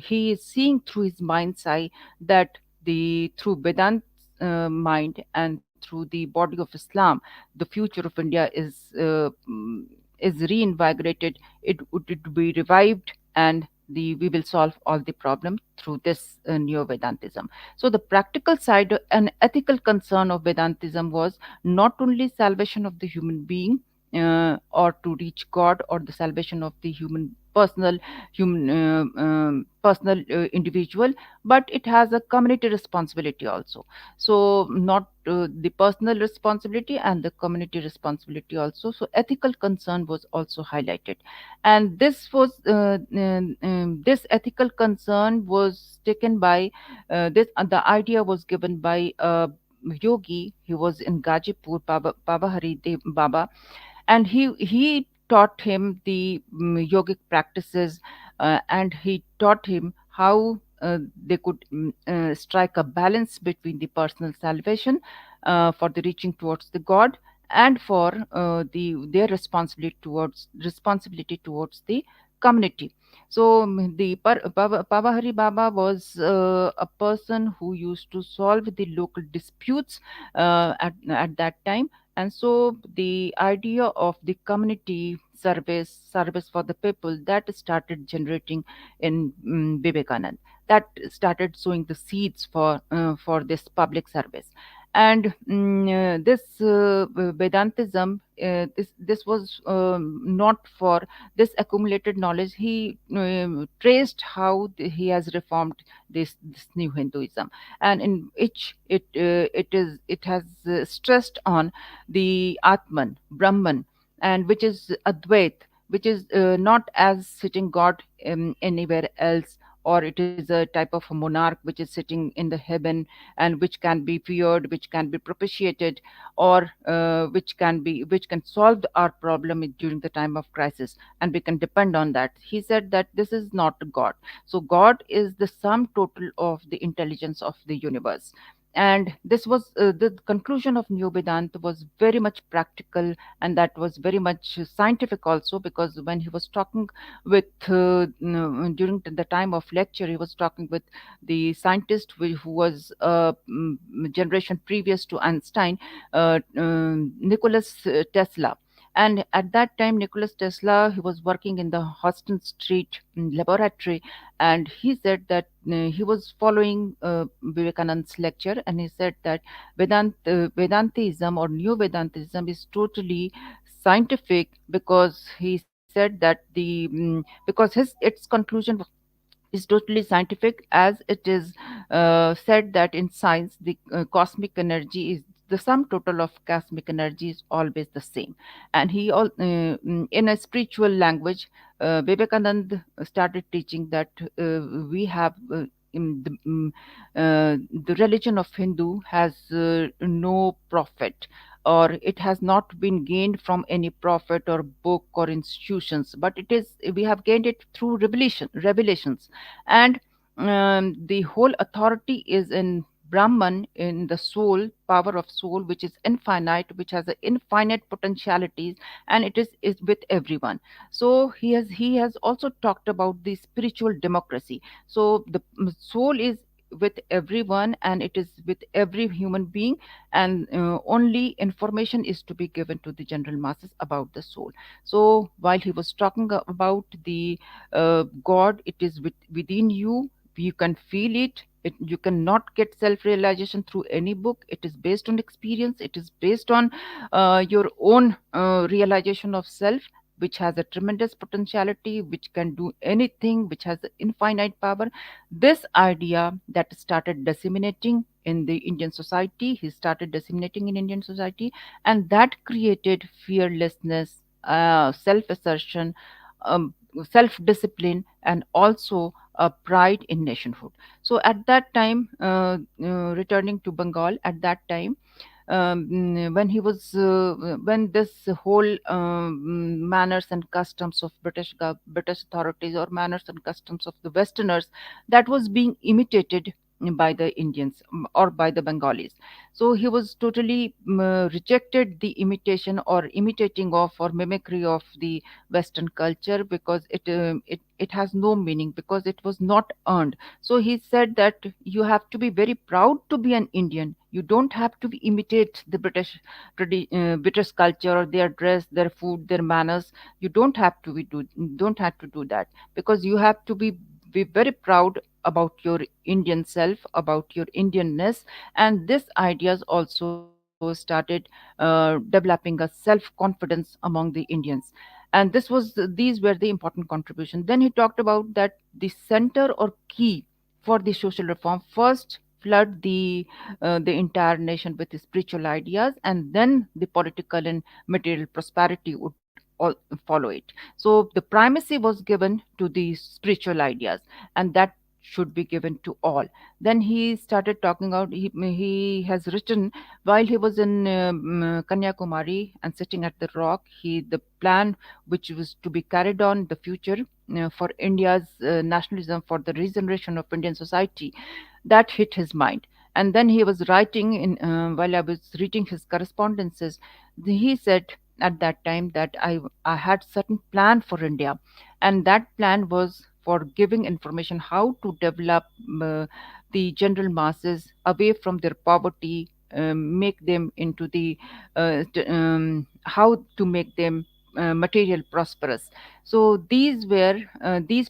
he is seeing through his mind's eye that the through Vedant mind and through the body of Islam, the future of India is reinvigorated. It be revived, and we will solve all the problem through this Neo Vedantism. So the practical side and ethical concern of Vedantism was not only salvation of the human being, or to reach God, or the salvation of the personal individual, but it has a community responsibility also. So not the personal responsibility and the community responsibility also. So ethical concern was also highlighted, and this ethical concern was taken by this the idea was given by a yogi. He was in Gajipur, Baba Hari Dev Baba, and he taught him the yogic practices, and he taught him how they could strike a balance between the personal salvation, for the reaching towards the God, and for their responsibility towards the community. So the Baba Hari Baba was a person who used to solve the local disputes at that time. And so the idea of the community service for the people, that started generating in Vivekanand, that started sowing the seeds for this public service. And this Vedantism, this was not for this accumulated knowledge. He traced how he has reformed this new Hinduism, and in which it has stressed on the Atman, Brahman, and which is Advait, which is not as sitting God anywhere else, or it is a type of a monarch which is sitting in the heaven, and which can be feared, which can be propitiated, or which can solve our problem during the time of crisis, and we can depend on that. He said that this is not God. So God is the sum total of the intelligence of the universe. And this was the conclusion of Neo Vedanta was very much practical, and that was very much scientific also, because when he was talking with during the time of lecture, he was talking with the scientist who was generation previous to Einstein, Nicholas Tesla. And at that time, Nicholas Tesla, he was working in the Houston Street laboratory, and he said that he was following Vivekananda's lecture, and he said that Vedantism or New Vedantism is totally scientific, because he said that because its conclusion is totally scientific, as it is said that in science the cosmic energy is the sum total of cosmic energy is always the same. And in a spiritual language, Vivekanand started teaching that we have in the religion of Hindu has no prophet, or it has not been gained from any prophet or book or institutions, but it is we have gained it through revelations. And the whole authority is in Brahman, in the soul, power of soul, which is infinite, which has an infinite potentialities, and is with everyone. So he has also talked about the spiritual democracy. So the soul is with everyone, and it is with every human being, and only information is to be given to the general masses about the soul. So while he was talking about the God, it is within you. You can feel it. You cannot get self realization through any book. It is based on experience. It is based on your own realization of self, which has a tremendous potentiality, which can do anything, which has infinite power. This idea that started disseminating in the Indian society, he started disseminating in Indian society, and that created fearlessness, self assertion, um, self discipline, and also a pride in nationhood. So at that time, returning to Bengal, at that time, when he was when this whole manners and customs of British authorities, or manners and customs of the Westerners, that was being imitated by the Indians, or by the Bengalis. So he was totally rejected the imitation or imitating of or mimicry of the Western culture, because it has no meaning, because it was not earned. So he said that you have to be very proud to be an Indian. You don't have to imitate the British culture, or their dress, their food, their manners. You don't have to do that, because you have to be very proud about your Indian self, about your Indianness. And this ideas also started developing a self confidence among the Indians. And these were the important contribution. Then he talked about that the center or key for the social reform: first, flood the entire nation with spiritual ideas, and then the political and material prosperity would all follow it. So the primacy was given to the spiritual ideas, and that should be given to all. Then he started talking about, he has written, while he was in Kanyakumari and sitting at the rock, the plan which was to be carried on the future for India's nationalism, for the regeneration of Indian society, that hit his mind. And then he was writing in while I was reading his correspondences, he said at that time that I had certain plan for India, and that plan was for giving information how to develop the general masses away from their poverty, make them into how to make them material prosperous. So these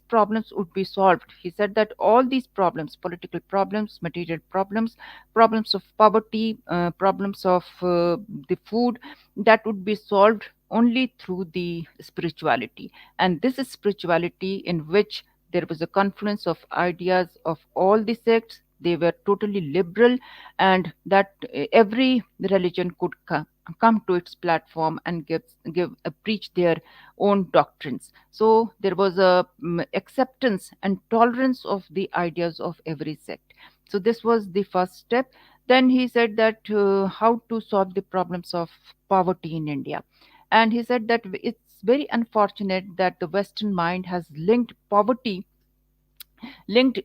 problems would be solved. He said that all these problems, political problems, material problems, problems of poverty, problems of the food, that would be solved only through the spirituality. And this is spirituality in which there was a confluence of ideas of all the sects. They were totally liberal, and that every religion could come to its platform and preach their own doctrines. So there was a acceptance and tolerance of the ideas of every sect. So this was the first step. Then he said that how to solve the problems of poverty in India. And he said that it's very unfortunate that the Western mind has linked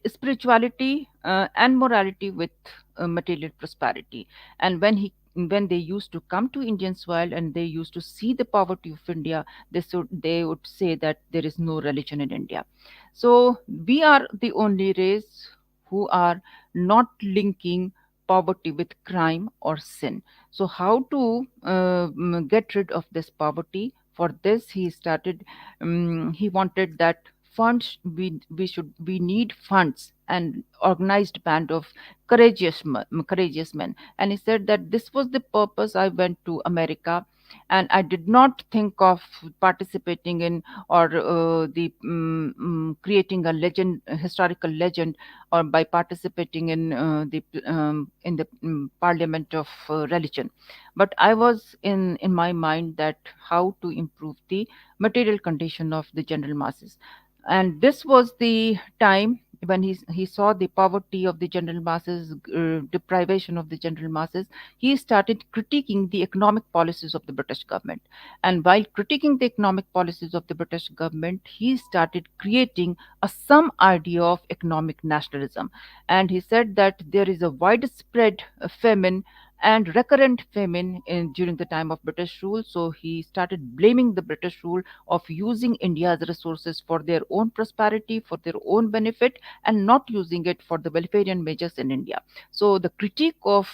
spirituality and morality with material prosperity. And when they used to come to Indian soil and they used to see the poverty of India, they would say that there is no religion in India. So we are the only race who are not linking poverty with crime or sin. So how to get rid of this poverty? For this, he wanted that funds, we need funds and organized band of courageous men. And he said that this was the purpose I went to America, And I did not think of participating in or the creating a legend, a historical legend, or by participating in the parliament of religion. But I was in my mind that how to improve the material condition of the general masses. And this was the time when he saw the poverty of the general masses, deprivation of the general masses. He started critiquing the economic policies of the British government. And while critiquing the economic policies of the British government, he started creating some idea of economic nationalism. And he said that there is a widespread famine and recurrent famine during the time of British rule. So he started blaming the British rule of using India's resources for their own prosperity, for their own benefit, and not using it for the welfarian measures in India. So the critique of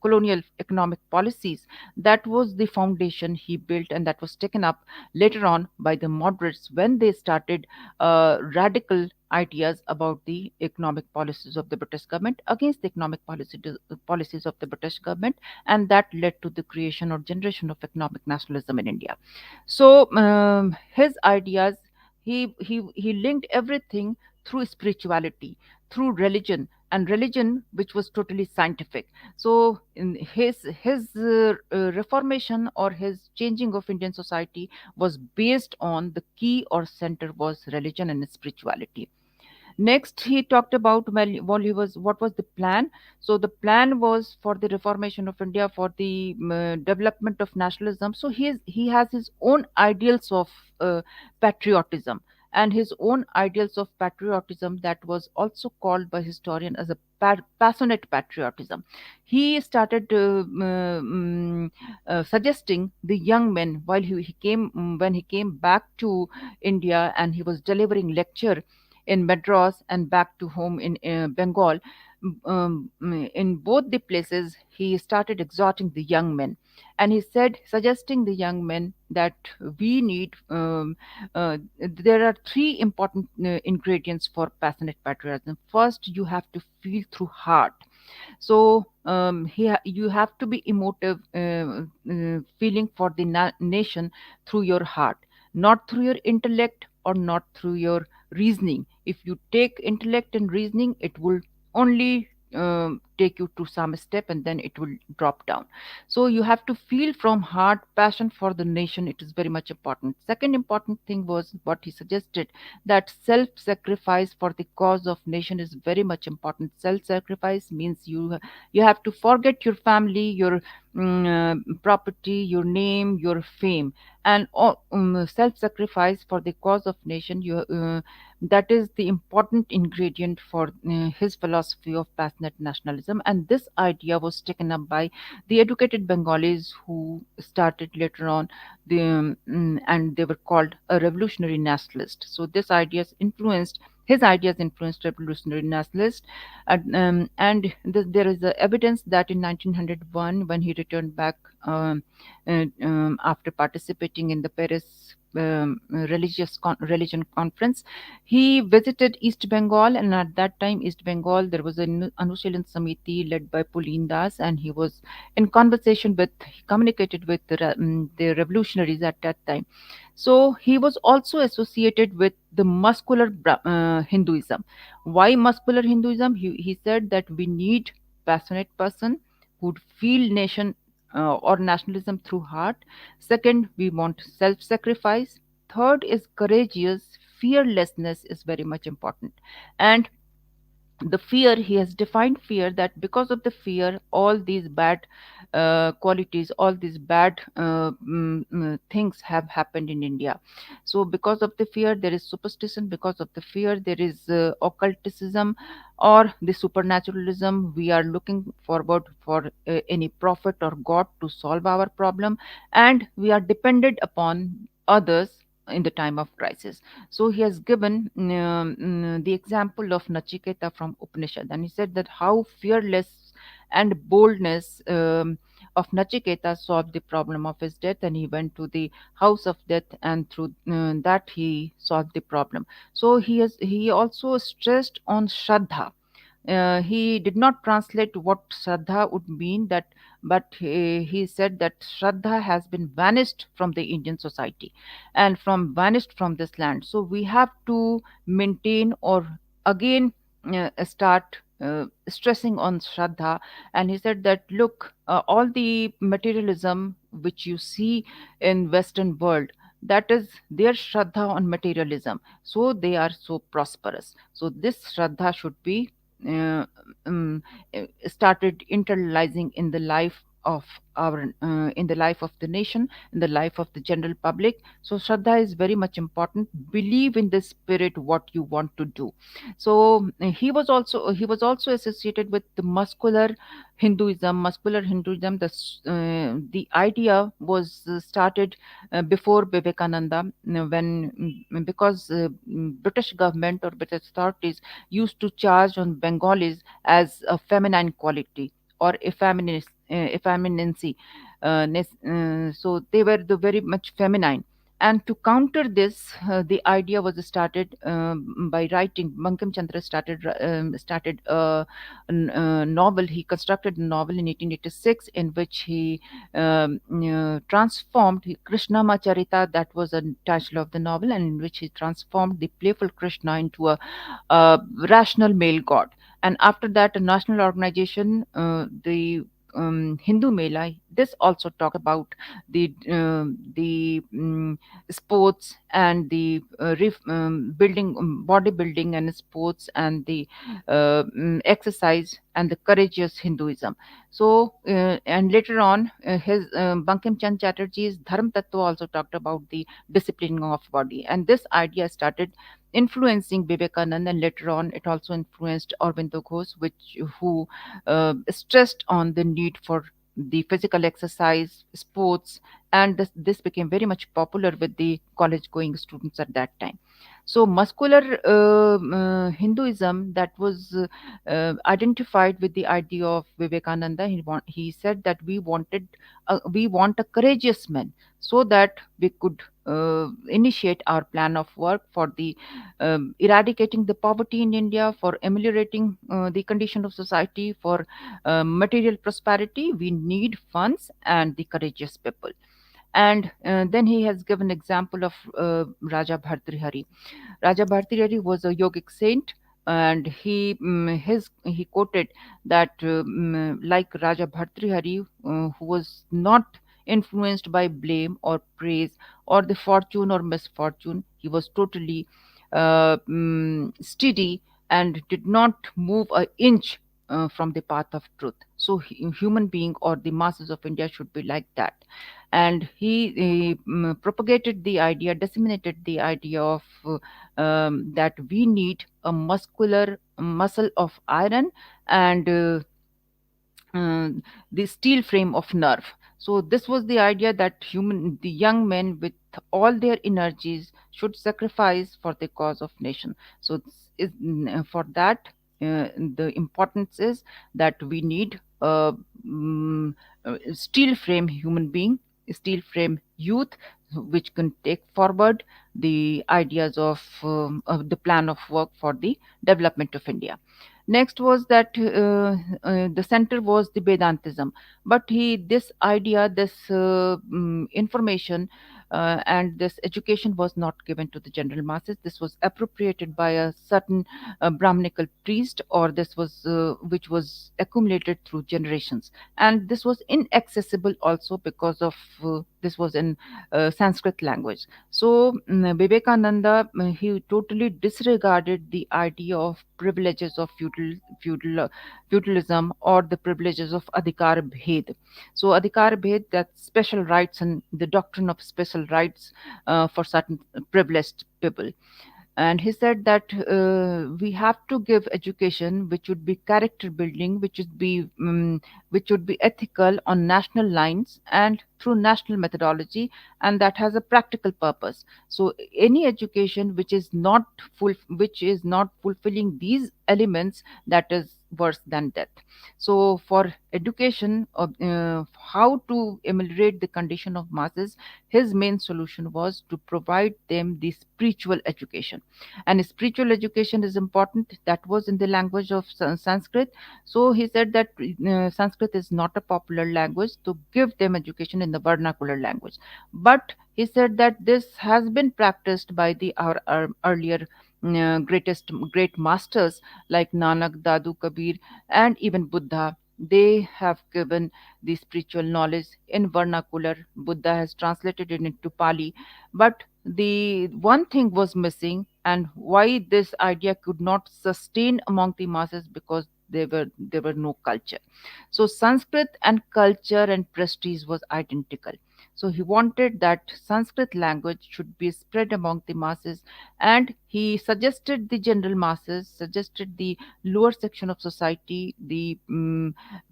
colonial economic policies, that was the foundation he built, and that was taken up later on by the moderates when they started radical ideas about the economic policies of the British government against the policies of the British government, and that led to the creation or generation of economic nationalism in India. So his ideas, he linked everything through spirituality, through religion, and religion which was totally scientific. So in his reformation or his changing of Indian society was based on the key or center was religion and spirituality. Next, he talked about while he was what was the plan. So the plan was for the reformation of India, for the development of nationalism. So he has his own ideals of patriotism, and his own ideals of patriotism that was also called by historian as a passionate patriotism. He started suggesting the young men while he came when he came back to India, and he was delivering lecture in Madras and back to home in Bengal. In both the places, he started exhorting the young men, and he said, suggesting the young men that we need. There are three important ingredients for passionate patriotism. First, you have to feel through heart. So you have to be emotive, feeling for the nation through your heart, not through your intellect or not through your reasoning. If you take intellect and reasoning, it will only take you to some step and then it will drop down. So you have to feel from heart, passion for the nation. It is very much important. Second important thing was what he suggested, that self sacrifice for the cause of nation is very much important. Self sacrifice means you have to forget your family, your property, your name, your fame, and self sacrifice for the cause of nation. That is the important ingredient for his philosophy of passionate nationalism. And this idea was taken up by the educated Bengalis who started later on and they were called a revolutionary nationalist. So this ideas influenced his ideas influenced revolutionary nationalists. There is evidence that in 1901, when he returned back after participating in the Paris religion conference, he visited East Bengal, and at that time, East Bengal, there was an Anushilin Samiti led by Pulin Das, and he was in conversation with, he communicated with the revolutionaries at that time. So he was also associated with the muscular Hinduism. Why muscular Hinduism? He said that we need passionate person who feel nation or nationalism through heart. Second, we want self-sacrifice. Third is courageous. Fearlessness is very much important. And the fear, he has defined fear that because of the fear all these bad qualities, all these bad things have happened in India. So because of the fear there is superstition, because of the fear there is occulticism or the supernaturalism. We are looking forward for any prophet or god to solve our problem, and we are dependent upon others in the time of crisis. So he has given the example of Nachiketa from Upanishad, and he said that how fearless and boldness of Nachiketa solved the problem of his death, and he went to the house of death, and through that he solved the problem. So he also stressed on Shraddha, He did not translate what Shraddha would mean, but he said that Shraddha has been vanished from the Indian society and from vanished from this land. So we have to maintain or again start stressing on Shraddha. And he said that look, all the materialism which you see in Western world, that is their Shraddha on materialism. So they are so prosperous. So this Shraddha should be uh, um, started internalizing in the life of our in the life of the nation, in the life of the general public. So Shraddha is very much important. Believe in the spirit what you want to do. So he was also associated with the muscular Hinduism. The idea was started before Vivekananda, because British government or British authorities used to charge on Bengalis as a feminine quality or effeminacy. So they were the very much feminine. And to counter this, the idea was started by writing. Bankim Chandra started a novel. He constructed a novel in 1886 in which he transformed Krishnama Charita. That was a title of the novel, and in which he transformed the playful Krishna into a rational male god. And after that, a national organization, the Hindu Mela. This also talked about the sports and the building, bodybuilding and sports, and the exercise and the courageous Hinduism. So and later on, his Bankim Chand Chatterjee's Dharm Tattva also talked about the disciplining of body, and this idea started influencing Vivekananda, and later on it also influenced Aurobindo Ghosh, who stressed on the need for the physical exercise, sports, and this became very much popular with the college going students at that time. So muscular Hinduism, that was identified with the idea of Vivekananda. He said that we want a courageous man, so that we could initiate our plan of work for the eradicating the poverty in India, for ameliorating the condition of society, for material prosperity. We need funds and the courageous people. And then he has given example of Raja Bhartrihari. Raja Bhartirari was a yogic saint, and he quoted that like Raja Bhartrihari, who was not influenced by blame or praise or the fortune or misfortune, he was totally steady and did not move an inch from the path of truth. So human being or the masses of India should be like that. And he propagated the idea, disseminated the idea of that we need a muscular muscle of iron and uh, the steel frame of nerve. So this was the idea that the young men with all their energies should sacrifice for the cause of nation. So for that, the importance is that we need a steel frame human being, steel frame youth, which can take forward the ideas of the plan of work for the development of India. Next was that the center was the Vedantism, but this idea, this information, and this education was not given to the general masses. This was appropriated by a certain Brahminical priest, or this was which was accumulated through generations, and this was inaccessible also because of this was in Sanskrit language. So Vivekananda, he totally disregarded the idea of privileges of feudalism, or the privileges of Adhikar Bhed. So Adhikar Bhed, that special rights and the doctrine of special rights for certain privileged people. And he said that we have to give education which would be character building, which would be ethical on national lines and through national methodology, and that has a practical purpose. So any education which is not fulfilling these elements, that is worse than death. So, for education, how to ameliorate the condition of masses, his main solution was to provide them the spiritual education. And spiritual education is important. That was in the language of Sanskrit. So, he said that Sanskrit is not a popular language, to give them education in the vernacular language. But he said that this has been practiced by our earlier great masters like Nanak, Dadu, Kabir, and even Buddha. They have given the spiritual knowledge in vernacular. Buddha has translated it into Pali, but the one thing was missing, and why this idea could not sustain among the masses, because there were no culture. So Sanskrit and culture and prestige was identical. So he wanted that Sanskrit language should be spread among the masses, and he suggested the general masses, suggested the lower section of society, the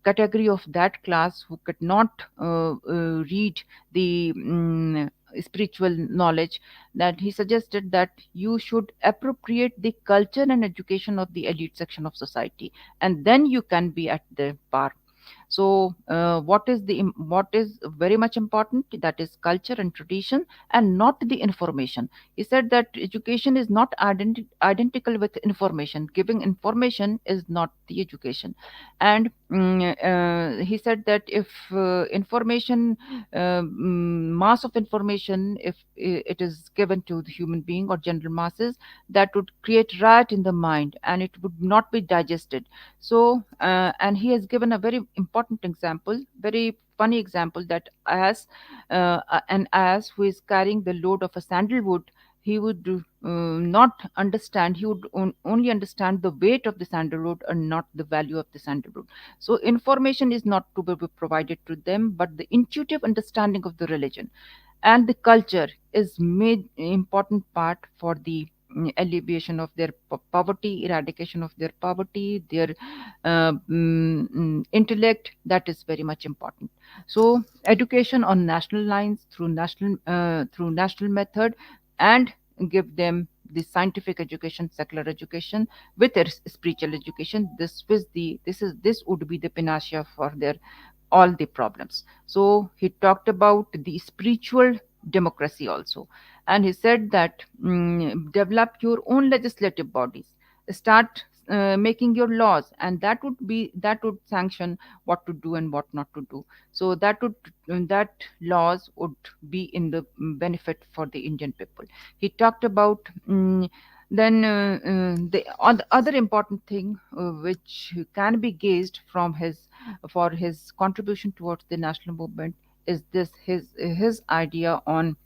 category of that class who could not read the spiritual knowledge, that he suggested that you should appropriate the culture and education of the elite section of society, and then you can be at the par. So what is very much important, that is culture and tradition, and not the information. He said that education is not identical with information. Giving information is not the education. And he said that if information mass of information, if it is given to the human being or general masses, that would create riot in the mind and it would not be digested. So and he has given a very important example, very funny example, that an ass who is carrying the load of a sandalwood, he would not understand, he would only understand the weight of the sandalwood and not the value of the sandalwood. So information is not to be provided to them, but the intuitive understanding of the religion and the culture is made important part for the alleviation of their poverty, eradication of their poverty, their intellect. That is very much important. So education on national lines, through national method, and give them the scientific education, secular education with their spiritual education. This would be the panacea for their all the problems. So he talked about the spiritual democracy also, and he said that develop your own legislative bodies, start making your laws, and that would sanction what to do and what not to do. So that laws would be in the benefit for the Indian people. He talked about then the other important thing which can be gauged from his for his contribution towards the national movement is this his idea on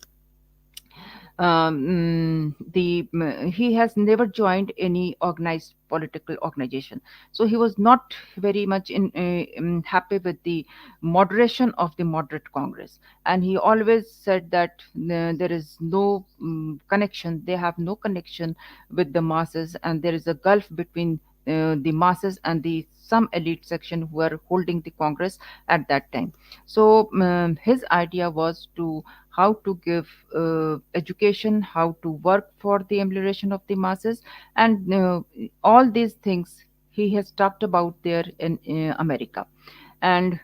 he has never joined any organized political organization. So he was not very much happy with the moderation of the moderate Congress, and he always said that there is no connection, they have no connection with the masses, and there is a gulf between the masses and the some elite section who are holding the Congress at that time. So his idea was to how to give education, how to work for the amelioration of the masses, and all these things he has talked about there in America. And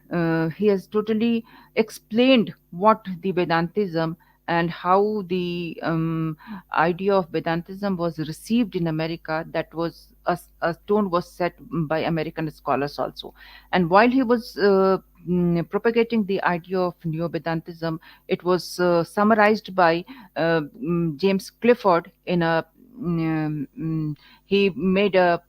he has totally explained what the Vedantism and how the idea of Vedantism was received in America. That was a tone was set by American scholars also. And while he was propagating the idea of Neo Vedantism, it was summarized by James Clifford in a he made a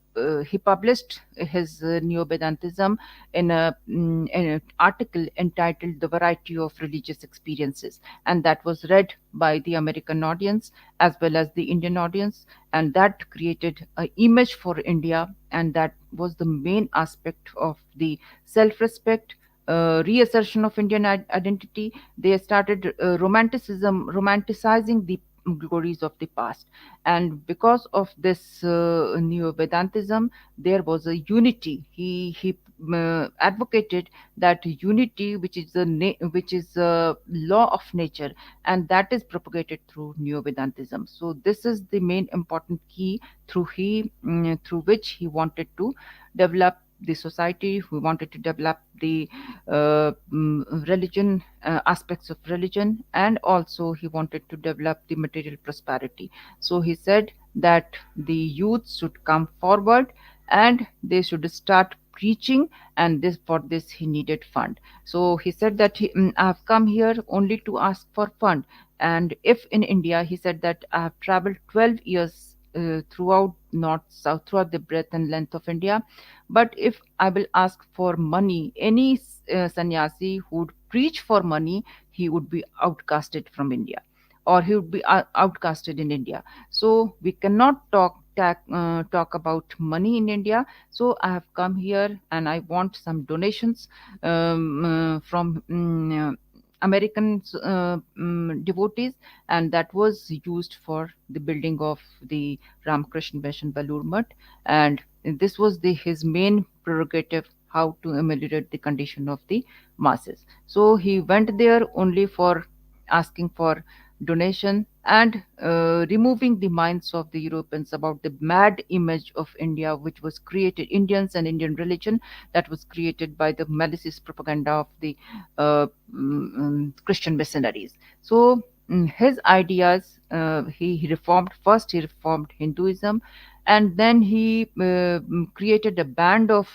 he published his Neo Vedantism in an article entitled "The Variety of Religious Experiences," and that was read by the American audience as well as the Indian audience, and that created an image for India, and that was the main aspect of the self-respect, reassertion of Indian identity. They started romanticizing the glories of the past, and because of this Neo Vedantism, there was a unity. He advocated that unity, which is a law of nature, and that is propagated through Neo Vedantism. So this is the main important key through which he wanted to develop the society. He wanted to develop the religion, aspects of religion, and also he wanted to develop the material prosperity. So he said that the youth should come forward and they should start preaching, and this for this he needed fund. So he said that I have come here only to ask for fund. And if in India, he said that I have traveled 12 years throughout north south, throughout the breadth and length of India, but if I will ask for money, any sannyasi who would preach for money, he would be outcasted from India, or he would be outcasted in India. So we cannot talk about money in India. So I have come here and I want some donations from American devotees, and that was used for the building of the Ramakrishna Mission Balur Mutt, and this was his main prerogative, how to ameliorate the condition of the masses. So he went there only for asking for donation and removing the minds of the Europeans about the mad image of India, which was created, Indians and Indian religion, that was created by the malicious propaganda of the Christian missionaries. So his ideas, he reformed. First, he reformed Hinduism, and then he created a band of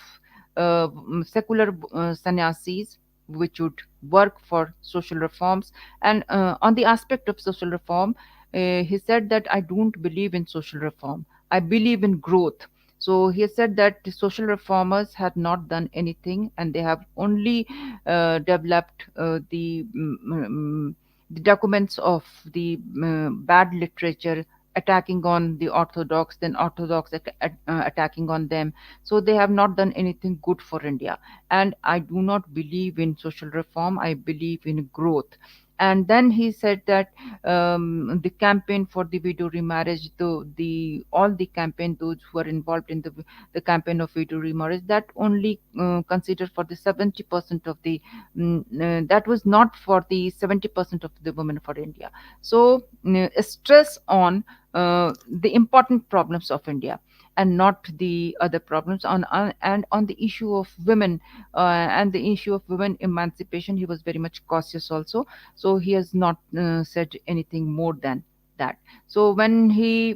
secular sannyasis which would work for social reforms. And on the aspect of social reform, he said that I don't believe in social reform. I believe in growth. So he said that the social reformers had not done anything, and they have only developed the documents of the bad literature, attacking on the orthodox, then orthodox attacking on them. So they have not done anything good for India. And I do not believe in social reform, I believe in growth. And then he said that the campaign for the widow remarriage, the all the campaign, those who are involved in the campaign of widow remarriage, that only considered for the 70% of the that was not for the 70% of the women for India. So stress on the important problems of India and not the other problems. And on the issue of women and the issue of women emancipation, he was very much cautious also. So he has not said anything more than that. So when he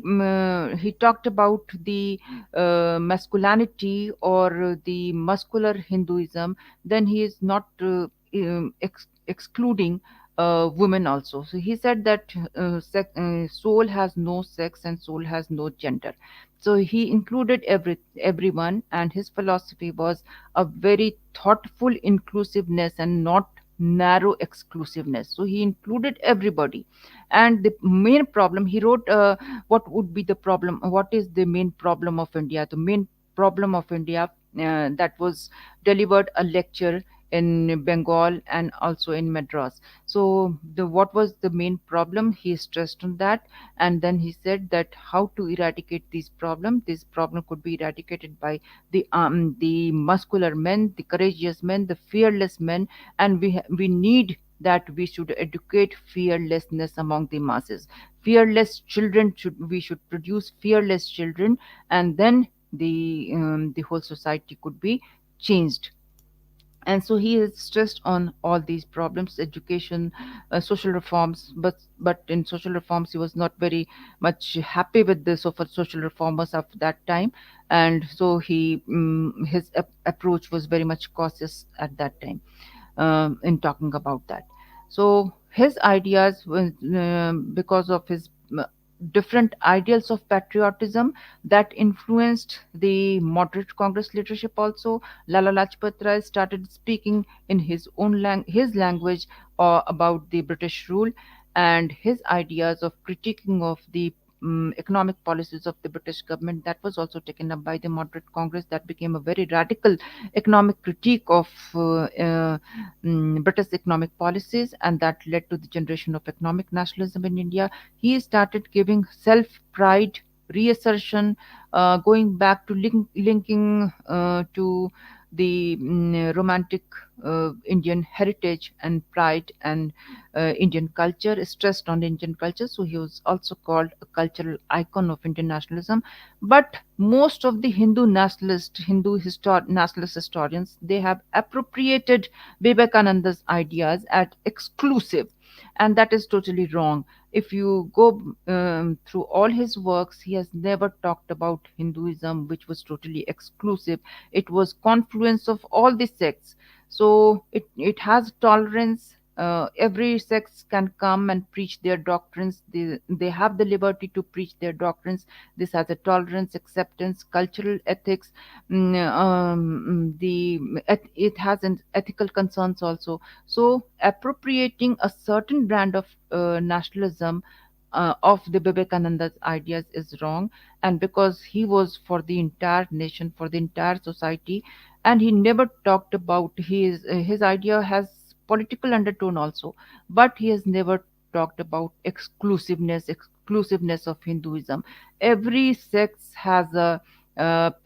talked about the masculinity or the muscular Hinduism, then he is not excluding women also. So he said that soul has no sex and soul has no gender. So he included everyone, and his philosophy was a very thoughtful inclusiveness and not narrow exclusiveness. So he included everybody. And the main problem, he wrote, what would be the problem, what is the main problem of India. The main problem of India, that was delivered a lecture in Bengal and also in Madras. So the what was the main problem, he stressed on that. And then he said that how to eradicate this problem. This problem could be eradicated by the muscular men, the courageous men, the fearless men. And we need that we should educate fearlessness among the masses. Fearless children, should we should produce fearless children, and then the whole society could be changed. And so he is stressed on all these problems, education, social reforms. But in social reforms he was not very much happy with the social reformers of that time. And so his approach was very much cautious at that time in talking about that. So his ideas, because of his different ideals of patriotism, that influenced the moderate Congress leadership also. Lala Lajpat Rai started speaking in his language about the British rule, and his ideas of critiquing of the economic policies of the British government, that was also taken up by the moderate Congress. That became a very radical economic critique of British economic policies, and that led to the generation of economic nationalism in India. He started giving self pride, reassertion, going back to linking to the romantic Indian heritage and pride and Indian culture, stressed on Indian culture. So he was also called a cultural icon of Indian nationalism. But most of the nationalist historians, they have appropriated Vivekananda's ideas as exclusive, and that is totally wrong. If you go through all his works, he has never talked about Hinduism, which was totally exclusive. It was confluence of all the sects. So it has tolerance. Every sects can come and preach their doctrines. They have the liberty to preach their doctrines. This has a tolerance, acceptance, cultural ethics. It has an ethical concerns also. So appropriating a certain brand of nationalism of the Vivekananda's ideas is wrong, and because he was for the entire nation, for the entire society, and he never talked about his idea has political undertone also, but he has never talked about exclusiveness of Hinduism. Every sect has a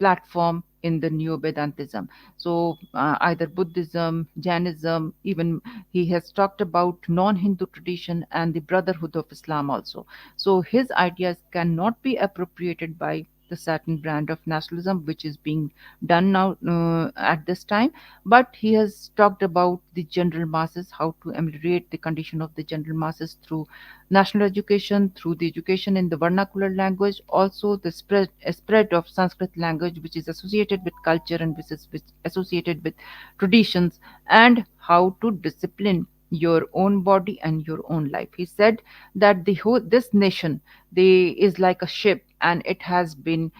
platform in the Neo Vedantism. So either Buddhism, Jainism, even he has talked about non-Hindu tradition and the brotherhood of Islam also. So his ideas cannot be appropriated by the certain brand of nationalism which is being done now at this time. But he has talked about the general masses, how to ameliorate the condition of the general masses through national education, through the education in the vernacular language, also the spread of Sanskrit language, which is associated with culture and which is associated with traditions, and how to discipline your own body and your own life. He said that this nation, is like a ship, and it has been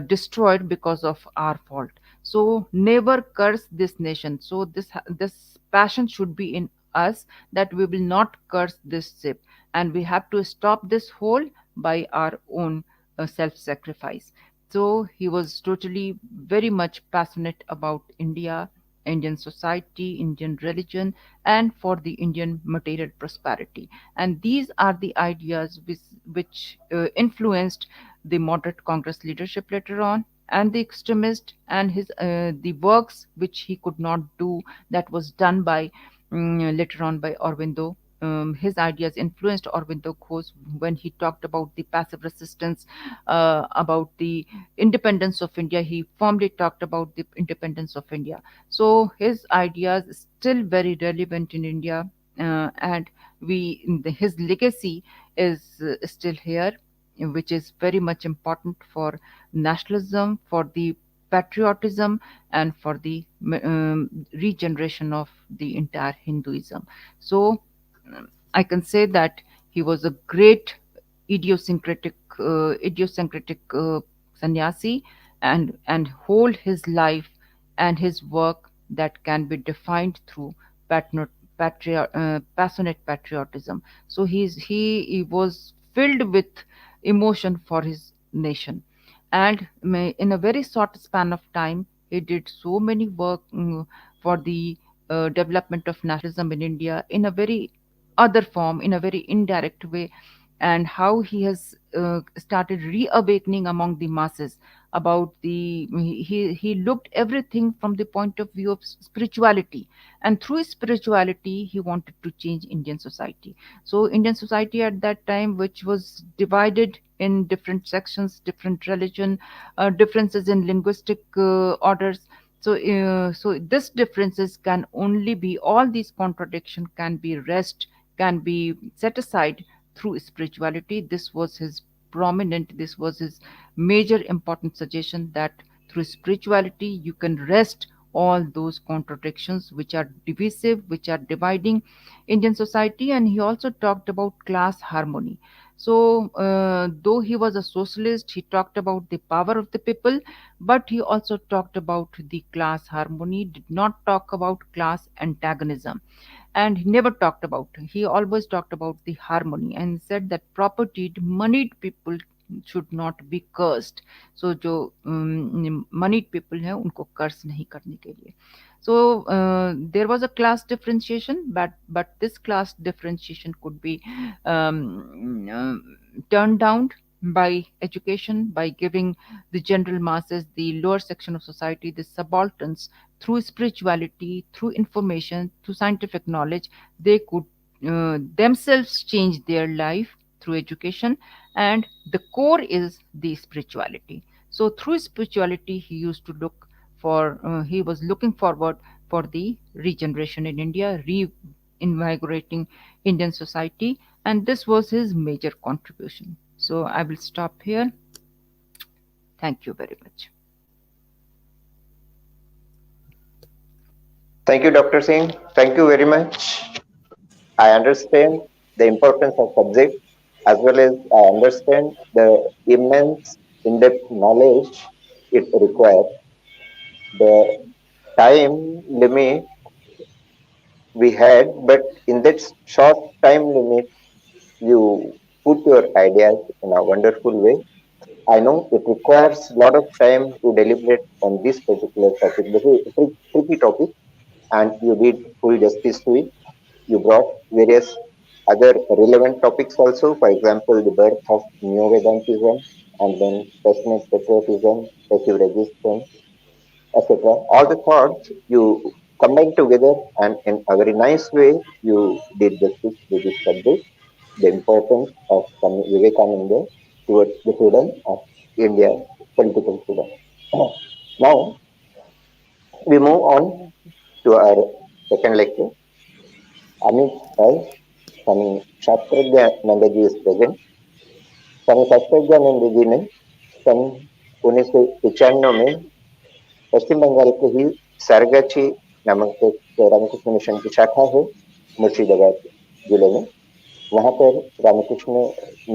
destroyed because of our fault. So never curse this nation. So this passion should be in us, that we will not curse this ship, and we have to stop this hole by our own self sacrifice. So he was totally very much passionate about India, Indian society, Indian religion, and for the Indian material prosperity. And these are the ideas which influenced the moderate Congress leadership later on, and the extremist, and his the works which he could not do, that was done by later on by Aurobindo. His ideas influenced Aurobindo Ghosh when he talked about the passive resistance, about the independence of India. He firmly talked about the independence of India. So his ideas still very relevant in India, and his legacy is still here, which is very much important for nationalism, for the patriotism, and for the regeneration of the entire Hinduism. So I can say that he was a great idiosyncratic sannyasi, and whole his life and his work that can be defined through passionate patriotism. So he was filled with emotion for his nation, and in a very short span of time he did so many work for the development of nationalism in India in a very other form, in a very indirect way, and how he has started reawakening among the masses about he looked everything from the point of view of spirituality, and through spirituality he wanted to change Indian society. So Indian society at that time, which was divided in different sections, different religion, differences in linguistic orders. So this differences can only be, all these contradiction can be rest, can be set aside through spirituality. This was his this was his major important suggestion, that through spirituality you can rest all those contradictions which are divisive, which are dividing Indian society. And he also talked about class harmony. So though he was a socialist, he talked about the power of the people, but he also talked about the class harmony, did not talk about class antagonism. And he never talked about, he always talked about the harmony, and said that property moneyed people should not be cursed. So जो moneyed people हैं उनको कर्ज नहीं करने के लिए. So there was a class differentiation, but this class differentiation could be um, turned down by education, by giving the general masses, the lower section of society, the subalterns, through spirituality, through information, through scientific knowledge, they could themselves change their life through education. And the core is the spirituality. So through spirituality, he used to look for, he was looking forward for the regeneration in India, reinvigorating Indian society, and this was his major contribution. So I will stop here. Thank you very much. Thank you, Dr. Singh. Thank you very much. I understand the importance of subject as well as I understand the immense in-depth knowledge it requires. The time limit we had, but in that short time limit, you put your ideas in a wonderful way. I know it requires a lot of time to deliberate on this particular topic, this is a tricky topic, and you did full justice to it. You brought various other relevant topics also, for example, the birth of Neo Vedantism and then passionate patriotism, passive resistance, etc. All the thoughts you combined together, and in a very nice way, you did justice to this subject, the importance of Swami Vivekananda towards the freedom of India, political freedom. Now, we move on to our second lecture. Amit as Swami Shastrajnananda ji is present. स्वामी शास्त्रानंद जी ने सन 1995 में पश्चिम बंगाल के ही सारगाछी नामक एक Ramakrishna mission की शाखा है मुर्शिदाबाद जिले में, वहां पर रामकृष्ण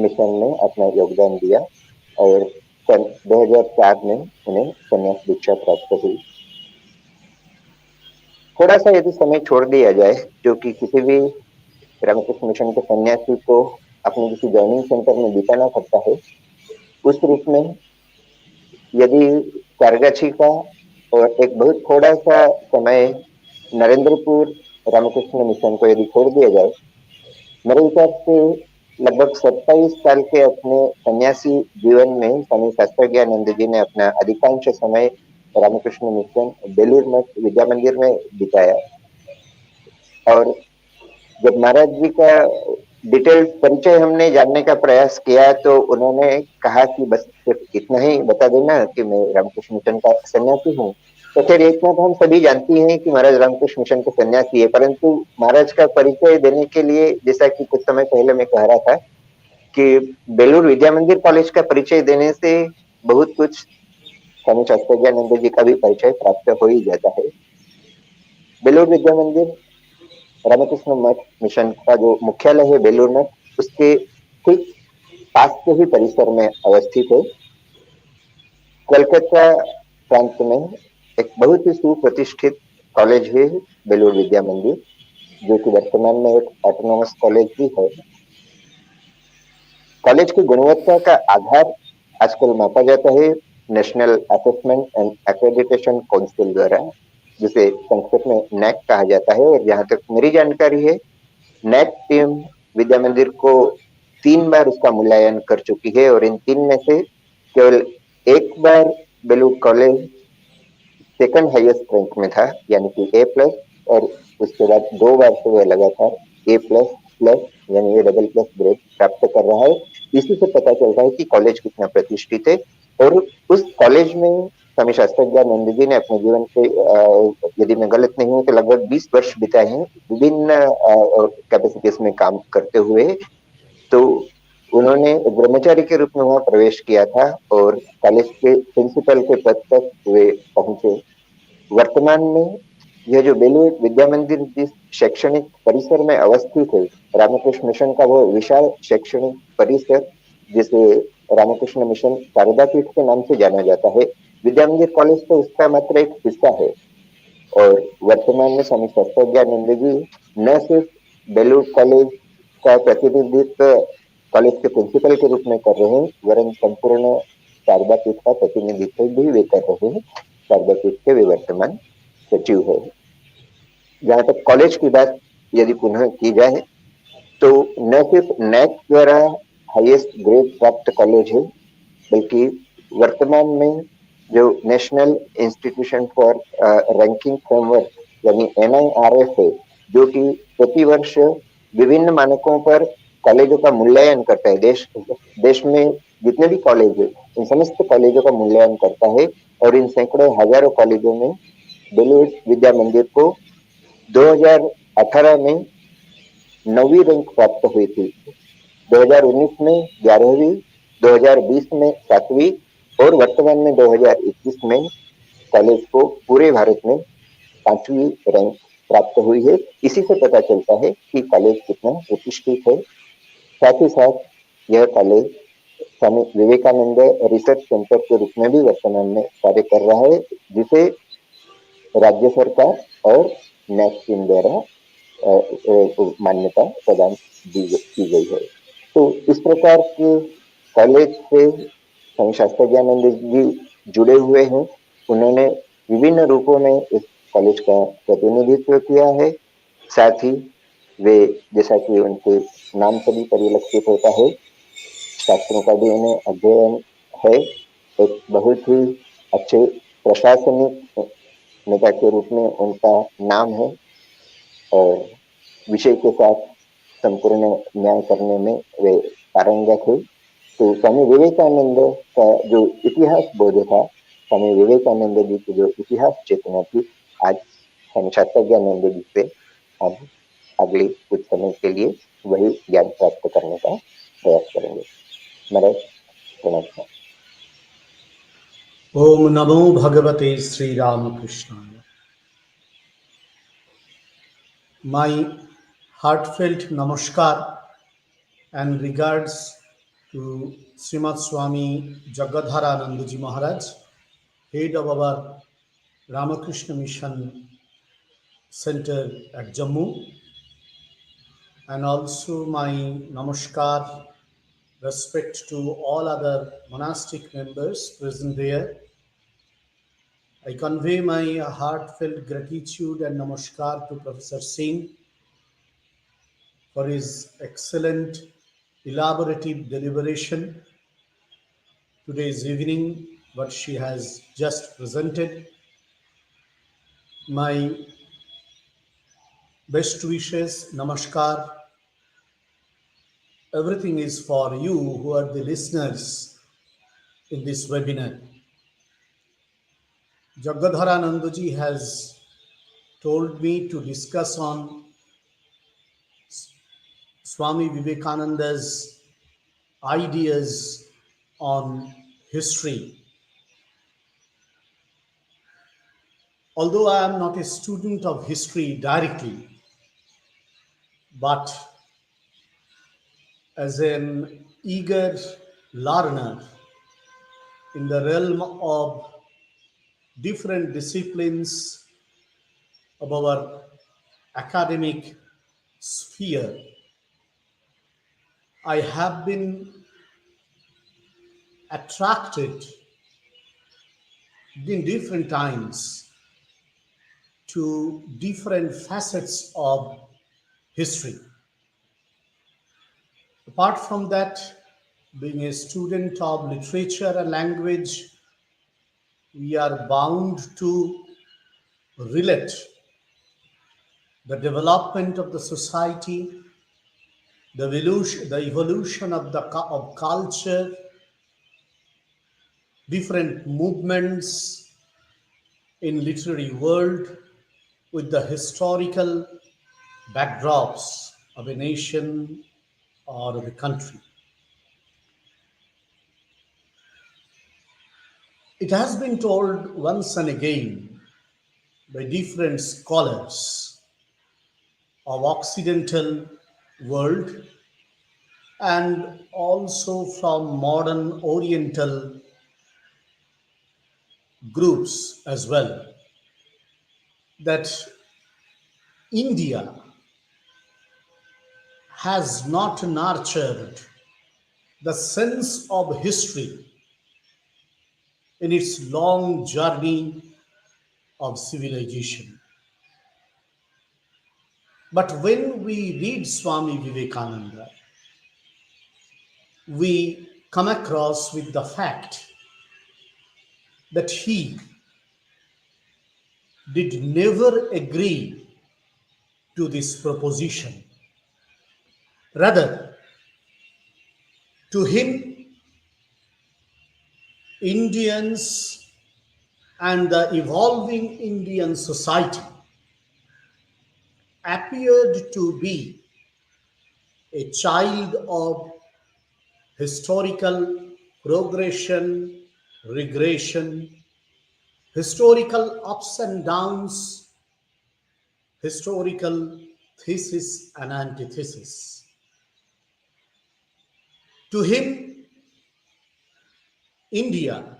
मिशन में अपना योगदान दिया और सन 2004 में उन्हें संन्यास दीक्षा प्राप्त हुई। थोड़ा सा यदि समय छोड़ दिया जाए, जो कि किसी भी रामकृष्ण मिशन के सन्यासी को अपने किसी जॉइनिंग सेंटर में बिताना पड़ता है, उस रूप में यदि कारगाछी का और एक बहुत थोड़ा सा समय नरेंद्रपुर रामकृष्ण मिशन को यदि छोड़ दिया जाए, मेरे हिसाब से लगभग 27 साल के अपने सन्यासी जीवन में स्वामी शास्त्राज्ञानंद जी ने अपना अधिकांश समय रामकृष्ण मिशन बेलूर मठ विद्या मंदिर में बिताया। और जब महाराज जी का डिटेल परिचय हमने जानने का प्रयास किया तो उन्होंने कहा कि बस सिर्फ इतना ही बता देना कि मैं रामकृष्ण मिशन का सन्यासी हूँ। तो खैर एक बात हम सभी जानती हैं कि महाराज रामकृष्ण मिशन के सन्यासी है, परंतु महाराज का परिचय देने के लिए, जैसा कि कुछ समय पहले मैं कह रहा था कि बेलूर विद्या मंदिर कॉलेज का परिचय देने से बहुत कुछ स्वामी शास्त्राज्ञानंद जी का भी परिचय प्राप्त हो ही जाता है। बेलूर विद्या मंदिर रामकृष्ण मठ मिशन का जो मुख्यालय है बेलूर मठ, उसके ठीक पास के ही परिसर में अवस्थित है। कलकत्ता प्रांत में एक बहुत ही सुप्रतिष्ठित कॉलेज है बेलूर विद्या मंदिर, जो कि वर्तमान में एक ऑटोनोमस कॉलेज भी है। कॉलेज की गुणवत्ता का आधार आजकल मापा जाता है national assessment and accreditation council द्वारा, जिसे संक्षेप में नैक कहा जाता है। और जहां तक मेरी जानकारी है, नैक टीम विद्या मंदिर को 3 बार उसका मूल्यांकन कर चुकी है और इन 3 में से केवल एक बार Belur college second highest rank में था, यानी कि A+, और उसके बाद 2 बार से वह लगातार A++ यानी ये डबल प्लस ग्रेड प्राप्त कर रहा है। इसी से पता चलता है कि कॉलेज कितना प्रतिष्ठित है। और उस कॉलेज में स्वामी शास्त्राज्ञानंद जी ने अपने जीवन के, यदि मैं गलत नहीं हूँ, तो लगभग 20 वर्ष बिताए हैं विभिन्न कैपेसिटीज में काम करते हुए। तो उन्होंने ब्रह्मचारी के रूप में वहां प्रवेश किया था और कॉलेज के प्रिंसिपल के पद तक वे पहुंचे। वर्तमान में यह जो बेलूर विद्या मंदिर जिस शैक्षणिक परिसर में अवस्थित है, रामकृष्ण मिशन का वो विशाल शैक्षणिक परिसर, जिसे रामकृष्ण मिशन शारदा पीठ के नाम से जाना जाता है, विद्या मंदिर कॉलेज तो उसका मात्र एक हिस्सा है। और वर्तमान में स्वामी शास्त्राज्ञानंद जी न सिर्फ बेलूर कॉलेज का प्रतिनिधित्व कॉलेज के प्रिंसिपल के रूप में कर रहे हैं, वरन संपूर्ण शारदा पीठ का प्रतिनिधित्व भी वे कर रहे हैं। शारदा पीठ के वे वर्तमान सचिव है। जहां तक कॉलेज की बात यदि पुनः की जाए, तो न सिर्फ नैक द्वारा हाईएस्ट ग्रेड प्राप्त कॉलेज है, बल्कि वर्तमान में जो national institution for ranking framework यानी NIRF है, जो कि प्रतिवर्ष विभिन्न मानकों पर कॉलेजों का मूल्यांकन करता है। देश में जितने भी कॉलेज है, इन समस्त कॉलेजों का मूल्यांकन करता है, और इन सैकड़ों हजारों कॉलेजों में बॉलीवुड विद्या मंदिर को 2018 में 9वीं रैंक प्राप्त हुई थी, 2019 में 11वीं, 2020 में 7वीं और वर्तमान में 2021 में कॉलेज को पूरे भारत में 5वीं रैंक प्राप्त हुई है। इसी से पता चलता है कि कॉलेज कितना प्रतिष्ठित है। साथ ही साथ यह college Swami Vivekananda research centre के रूप में भी वर्तमान में कार्य कर रहा है, जिसे राज्य सरकार और NAC द्वारा मान्यता प्रदान की गई है। तो इस प्रकार के कॉलेज से स्वामी शास्त्रानंद जी जुड़े हुए हैं। उन्होंने विभिन्न रूपों में इस कॉलेज का प्रतिनिधित्व किया है। साथ ही वे, जैसा कि उनके नाम से भी परिलक्षित होता है, शास्त्रों का भी उन्हें अध्ययन है। एक बहुत ही अच्छे प्रशासनिक नेता के रूप में उनका नाम है, और विषय के साथ संपूर्ण न्याय करने में वे पारंगत है। तो स्वामी विवेकानंद का जो इतिहास बोध था, स्वामी विवेकानंद जी की जो इतिहास चेतना थी, आज स्वामी शास्त्रानंद जी से हम अगले कुछ समय के लिए वही ज्ञान प्राप्त करने का प्रयास करेंगे। महाराज प्रणाम। ओम नमो भगवते Shri रामकृष्णाय। My heartfelt namaskar and regards to Srimad Swami Jagadharananda Ji Maharaj, head of our Ramakrishna Mission Center at Jammu, and also my namaskar, respect to all other monastic members present there. I convey my heartfelt gratitude and namaskar to Professor Singh for his excellent elaborative deliberation today's evening, what she has just presented. My best wishes, namaskar. Everything is for you who are the listeners in this webinar. Jagadharanandaji has told me to discuss on Swami Vivekananda's ideas on history. Although I am not a student of history directly, but as an eager learner in the realm of different disciplines of our academic sphere, I have been attracted in different times to different facets of history. Apart from that, being a student of literature and language, we are bound to relate the development of the society, the evolution of culture, different movements in literary world with the historical backdrops of a nation or of a country. It has been told once and again by different scholars of Occidental world and also from modern Oriental groups as well, that India has not nurtured the sense of history in its long journey of civilization. But when we read Swami Vivekananda, we come across with the fact that he did never agree to this proposition. Rather, to him, Indians and the evolving Indian society appeared to be a child of historical progression, regression, historical ups and downs, historical thesis and antithesis. To him, India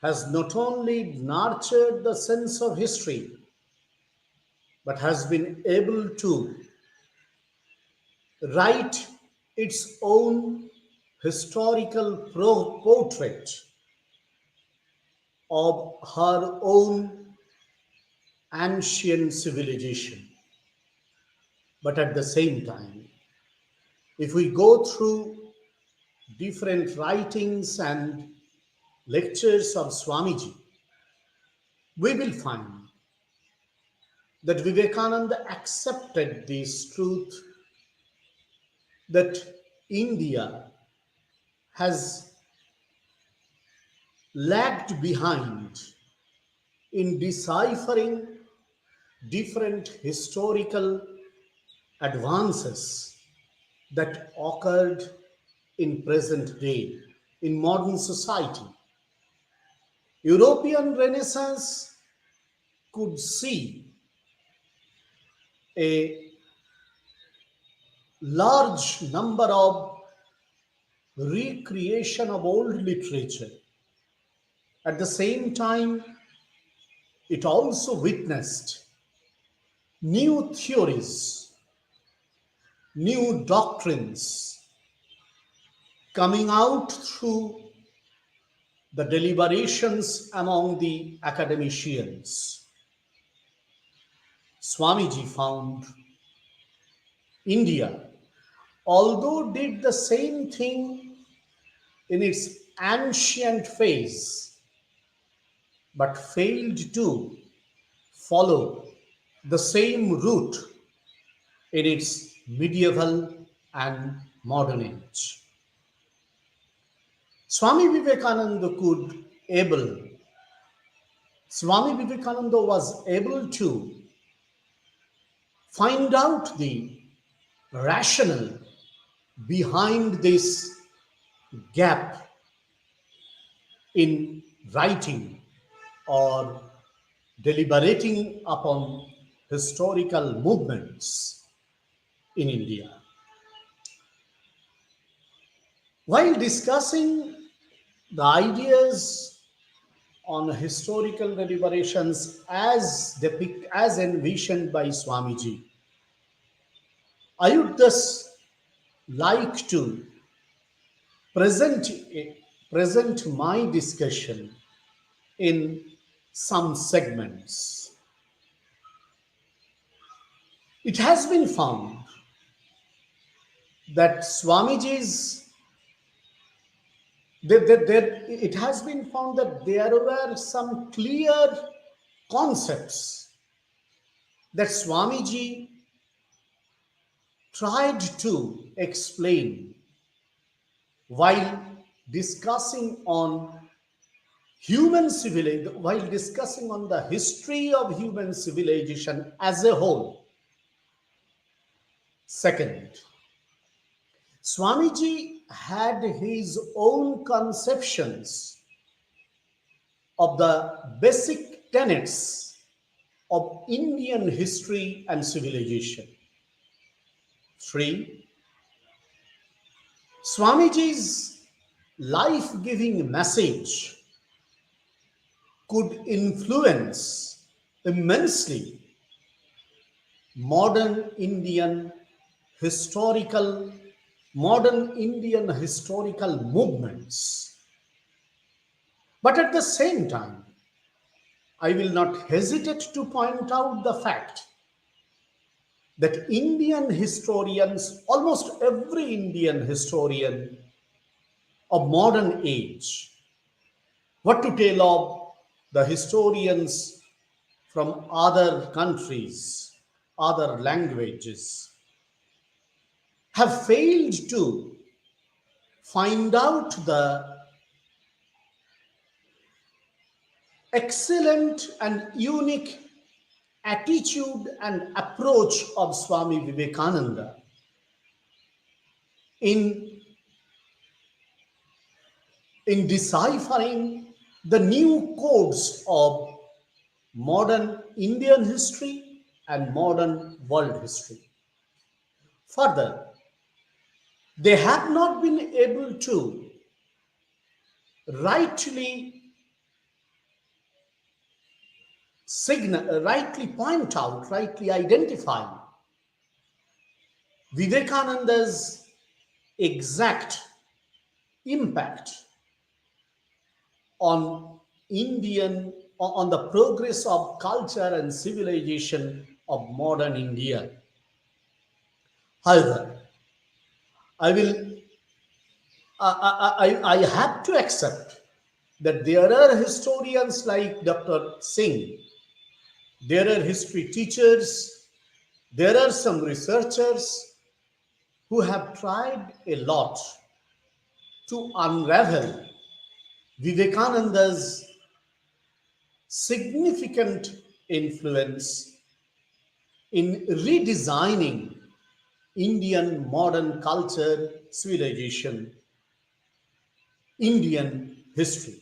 has not only nurtured the sense of history, but has been able to write its own historical portrait of her own ancient civilization. But at the same time, if we go through different writings and lectures of Swamiji, we will find that Vivekananda accepted this truth that India has lagged behind in deciphering different historical advances that occurred in present day in modern society. European Renaissance could see a large number of recreation of old literature. At the same time, it also witnessed new theories, new doctrines coming out through the deliberations among the academicians. Swamiji found India, although did the same thing in its ancient phase, but failed to follow the same route in its medieval and modern age. Swami Vivekananda was able to find out the rationale behind this gap in writing or deliberating upon historical movements in India. While discussing the ideas on historical deliberations as envisioned by Swamiji, I would thus like to present my discussion in some segments. It has been found that it has been found that there were some clear concepts that Swamiji tried to explain while discussing on while discussing on the history of human civilization as a whole. Second, Swamiji had his own conceptions of the basic tenets of Indian history and civilization. 3. Swamiji's life-giving message could influence immensely modern Indian historical movements. But at the same time, I will not hesitate to point out the fact that Indian historians, almost every Indian historian, of modern age. What to tell of the historians from other countries, other languages, have failed to find out the excellent and unique attitude and approach of Swami Vivekananda in, in deciphering the new codes of modern Indian history and modern world history. Further, they have not been able to rightly rightly point out, rightly identify Vivekananda's exact impact on on the progress of culture and civilization of modern India. However, I will I have to accept that there are historians like Dr. Singh, there are history teachers, there are some researchers who have tried a lot to unravel Vivekananda's significant influence in redesigning Indian modern culture, civilization, Indian history.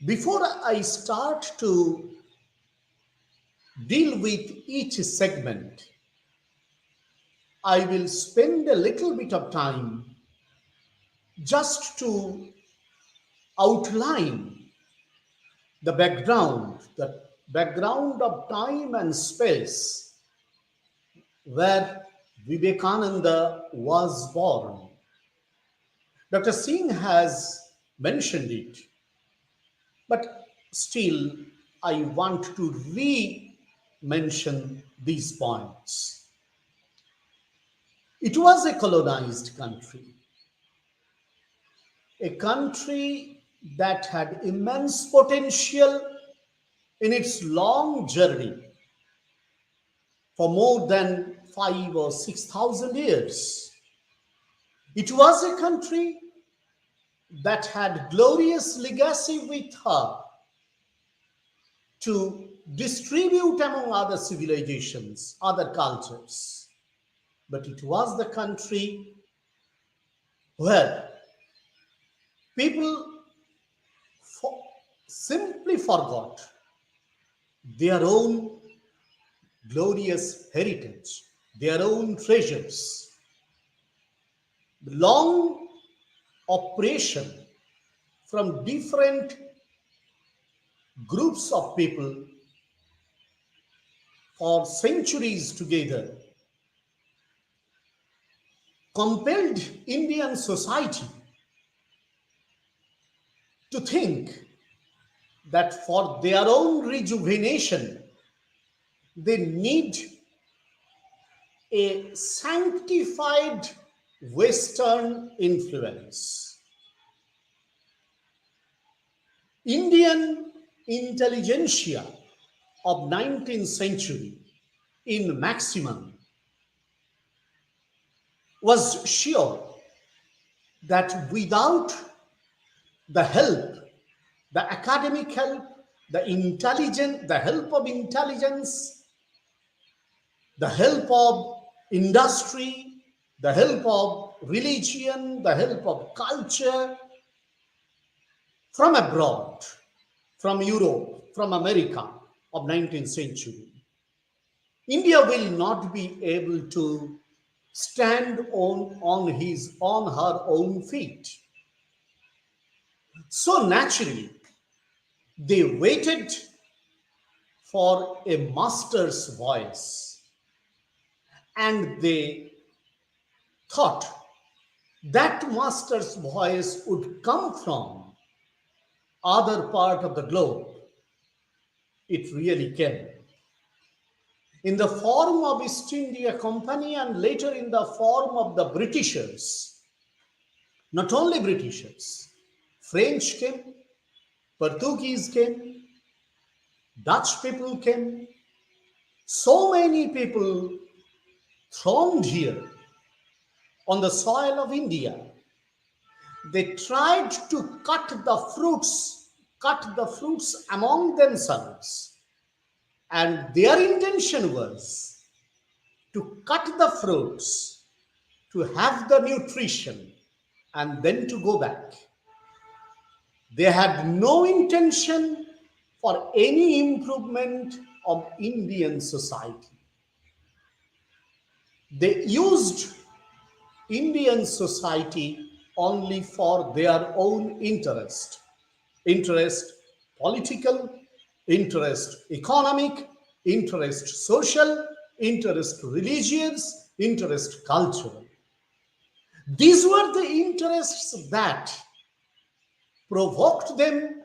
Before I start to deal with each segment, I will spend a little bit of time just to outline the background of time and space where Vivekananda was born. Dr. Singh has mentioned it, but still I want to re-mention these points. It was a colonized country, a country that had immense potential in its long journey for more than 5 or 6,000 years. It was a country that had glorious legacy with her to distribute among other civilizations, other cultures. But it was the country where people simply forgot their own glorious heritage, their own treasures. Long oppression from different groups of people for centuries together compelled Indian society to think that for their own rejuvenation, they need a sanctified Western influence. Indian intelligentsia of 19th century in maximum was sure that without the help, the academic help, the help of intelligence, the help of industry, the help of religion, the help of culture from abroad, from Europe, from America of 19th century, India will not be able to stand on her own feet. So naturally, they waited for a master's voice, and they thought that master's voice would come from other part of the globe. It really came. in the form of East India Company and later in the form of the Britishers. Not only Britishers, French came, Portuguese came, Dutch people came, so many people thronged here on the soil of India. They tried to cut the fruits among themselves. And their intention was to cut the fruits, to have the nutrition, and then to go back. They had no intention for any improvement of Indian society. They used Indian society only for their own interest political, interest economic, interest social, interest religious, interest cultural. These were the interests that provoked them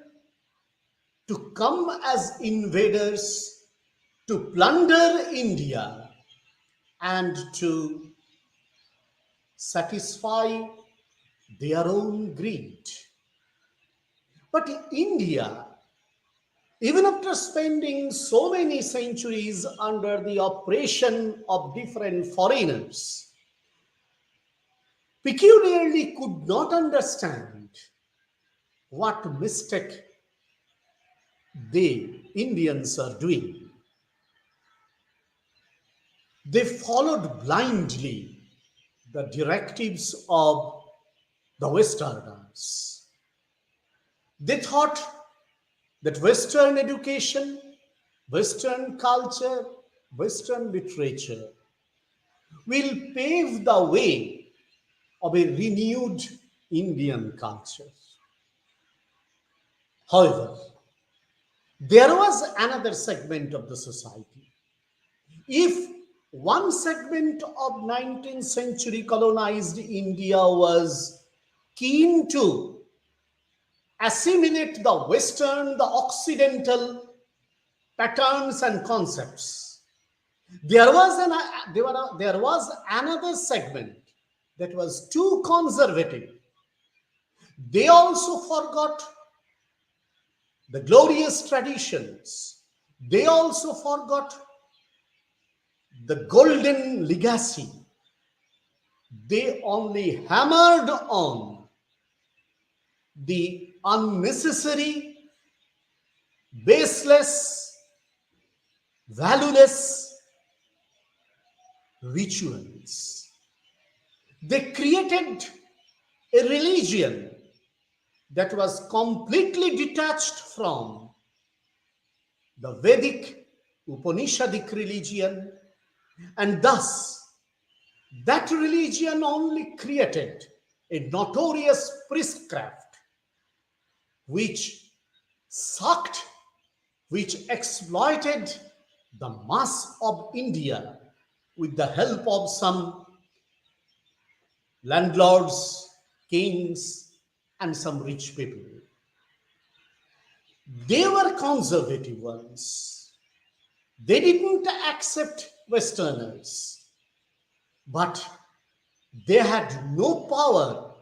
to come as invaders, to plunder India, and to satisfy their own greed. But India, even after spending so many centuries under the oppression of different foreigners, peculiarly could not understand what mistake they, Indians, are doing. They followed blindly the directives of the Westerners. They thought that Western education, Western culture, Western literature will pave the way of a renewed Indian culture. However, there was another segment of the society. If one segment of 19th century colonized India was keen to assimilate the Western, the Occidental patterns and concepts, there was another segment that was too conservative. They also forgot the glorious traditions. They also forgot the golden legacy. They only hammered on the unnecessary, baseless, valueless rituals. They created a religion that was completely detached from the Vedic, Upanishadic religion, and thus that religion only created a notorious priestcraft which sucked, which exploited the mass of India with the help of some landlords, kings, and some rich people. They were conservative ones. They didn't accept Westerners, but they had no power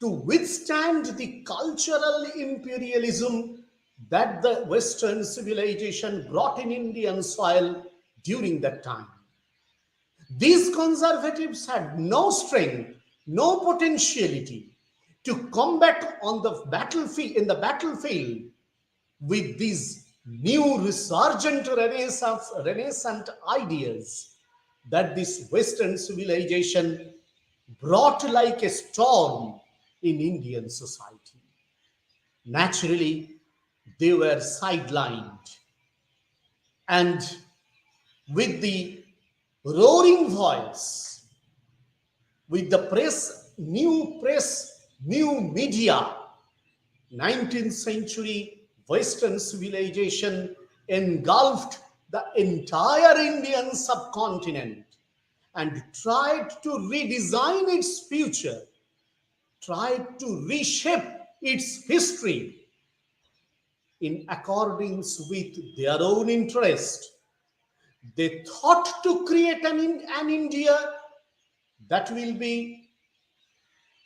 to withstand the cultural imperialism that the Western civilization brought in Indian soil during that time. These conservatives had no strength, no potentiality to combat on the battlefield, in the battlefield, with these new resurgent renaissance ideas that this Western civilization brought like a storm in Indian society. Naturally, they were sidelined, and with the roaring voice, with the press, new media, 19th century Western civilization engulfed the entire Indian subcontinent and tried to redesign its future, tried to reshape its history in accordance with their own interest, They thought to create an India that will be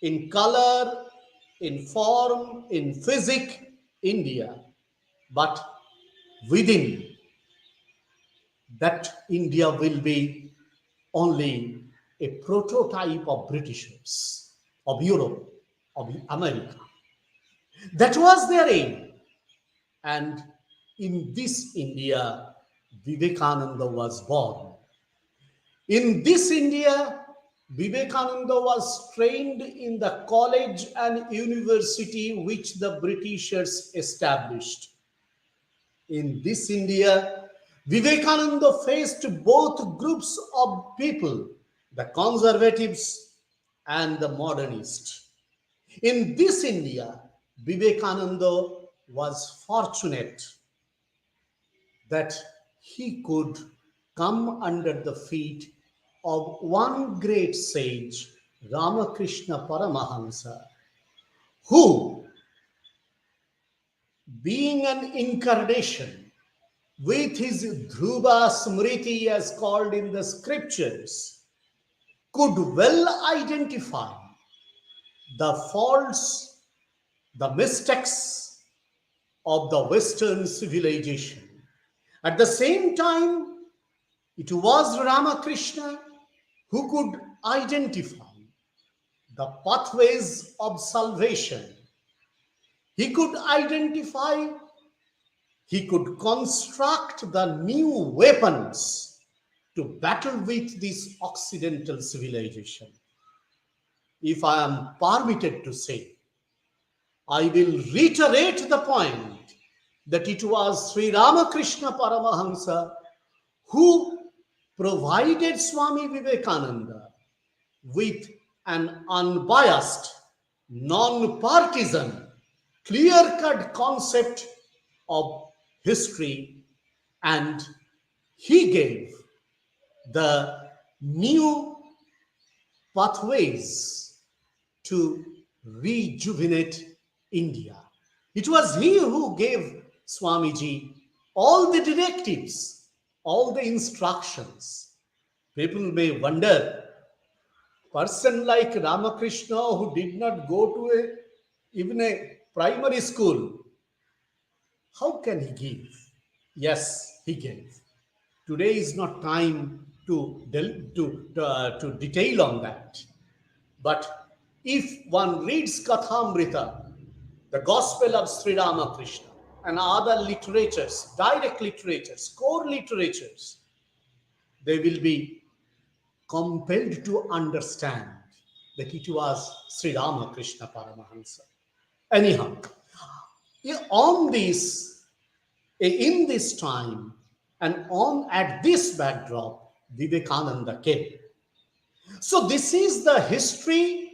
in color, in form, in physic, India. But within that, India will be only a prototype of Britishers, of Europe, of America. That was their aim. And in this India, Vivekananda was born. In this India, Vivekananda was trained in the college and university which the Britishers established. In this India, Vivekananda faced both groups of people, the conservatives and the modernists. In this India, Vivekananda was fortunate that he could come under the feet of one great sage, Ramakrishna Paramahansa, who, being an incarnation with his Dhruva Smriti as called in the scriptures, could well identify the faults, the mistakes of the Western civilization. At the same time, it was Ramakrishna who could identify the pathways of salvation. He could identify, he could construct the new weapons to battle with this Occidental civilization. If I am permitted to say, I will reiterate the point that it was Sri Ramakrishna Paramahansa who provided Swami Vivekananda with an unbiased, non-partisan, clear-cut concept of history, and he gave the new pathways to rejuvenate India. It was he who gave Swamiji all the directives, all the instructions. People may wonder, person like Ramakrishna who did not go to even a primary school, how can he give? Yes, he gave. Today is not time to detail on that. But if one reads Kathamrita, the Gospel of Sri Ramakrishna, and other literatures, direct literatures, core literatures, they will be compelled to understand that it was Sri Ramakrishna Paramahansa. Anyhow, on this, in this time, and on at this backdrop, Vivekananda came. So this is the history,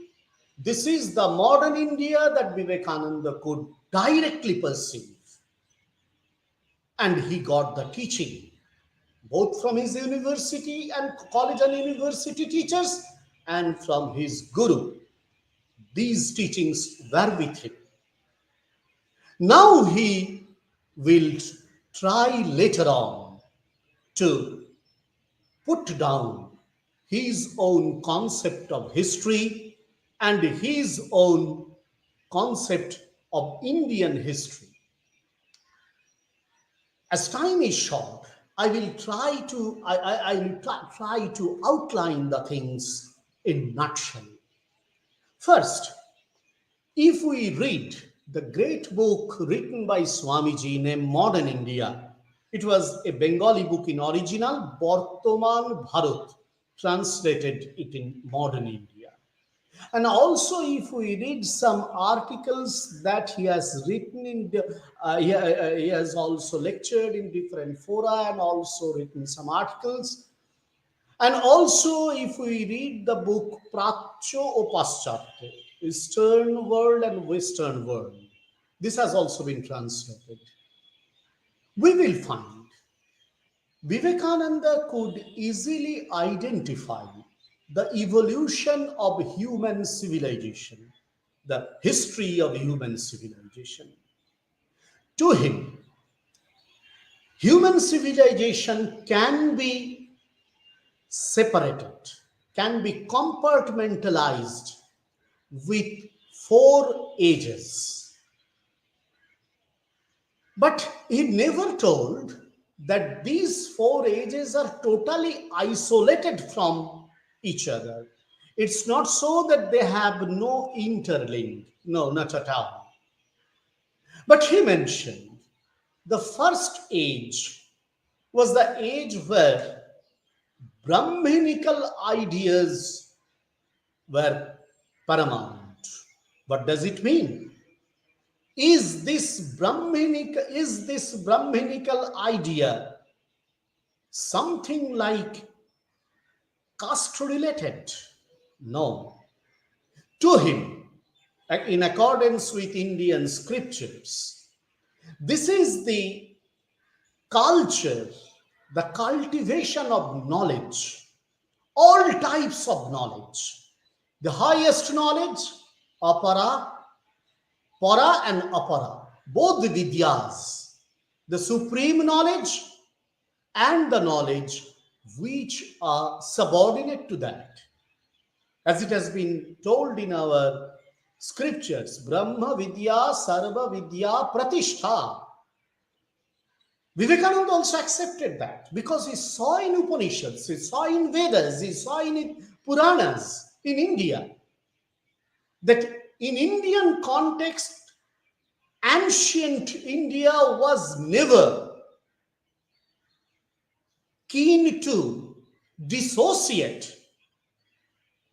this is the modern India that Vivekananda could directly perceive. And he got the teaching, both from his university and college and university teachers, and from his guru. These teachings were with him. Now he will try later on to put down his own concept of history and his own concept of Indian history. As time is short, I will try to outline the things in nutshell. First, if we read the great book written by Swamiji named Modern India, it was a Bengali book in original, Bortoman Bharat, translated it in Modern India. And also, if we read some articles that he has written he has also lectured in different fora and also written some articles. And also, if we read the book Prachya o Paschatya, Eastern World and Western World, this has also been translated. We will find Vivekananda could easily identify the evolution of human civilization, the history of human civilization. To him, Human civilization can be separated, can be compartmentalized with four ages. But he never told that these four ages are totally isolated from each other. It's not so that they have no interlink. No, not at all. But he mentioned the first age was the age where Brahminical ideas were paramount. What does it mean? Is this Brahminical idea something like caste related? No. To him, in accordance with Indian scriptures, this is the culture, the cultivation of knowledge, all types of knowledge. The highest knowledge, apara, para and apara, both the vidyas, the supreme knowledge and the knowledge which are subordinate to that. As it has been told in our scriptures, Brahma Vidya Sarva Vidya Pratishtha. Vivekananda also accepted that because he saw in Upanishads, he saw in Vedas, he saw in Puranas in India that in Indian context, ancient India was never keen to dissociate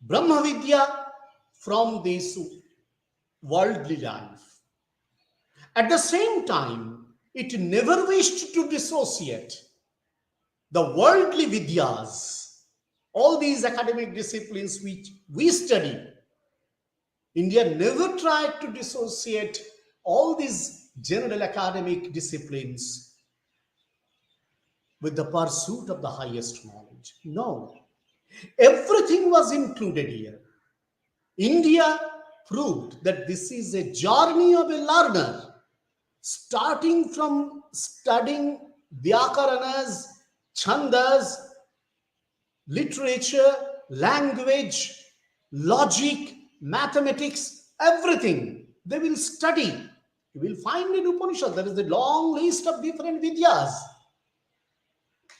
Brahma Vidya from this worldly life. At the same time, it never wished to dissociate the worldly Vidyas, all these academic disciplines which we study. India never tried to dissociate all these general academic disciplines with the pursuit of the highest knowledge. No, everything was included here. India proved that this is a journey of a learner, starting from studying Vyakaranas, Chandas, literature, language, logic, mathematics, everything. They will study. You will find in Upanishad, there is a long list of different Vidyas.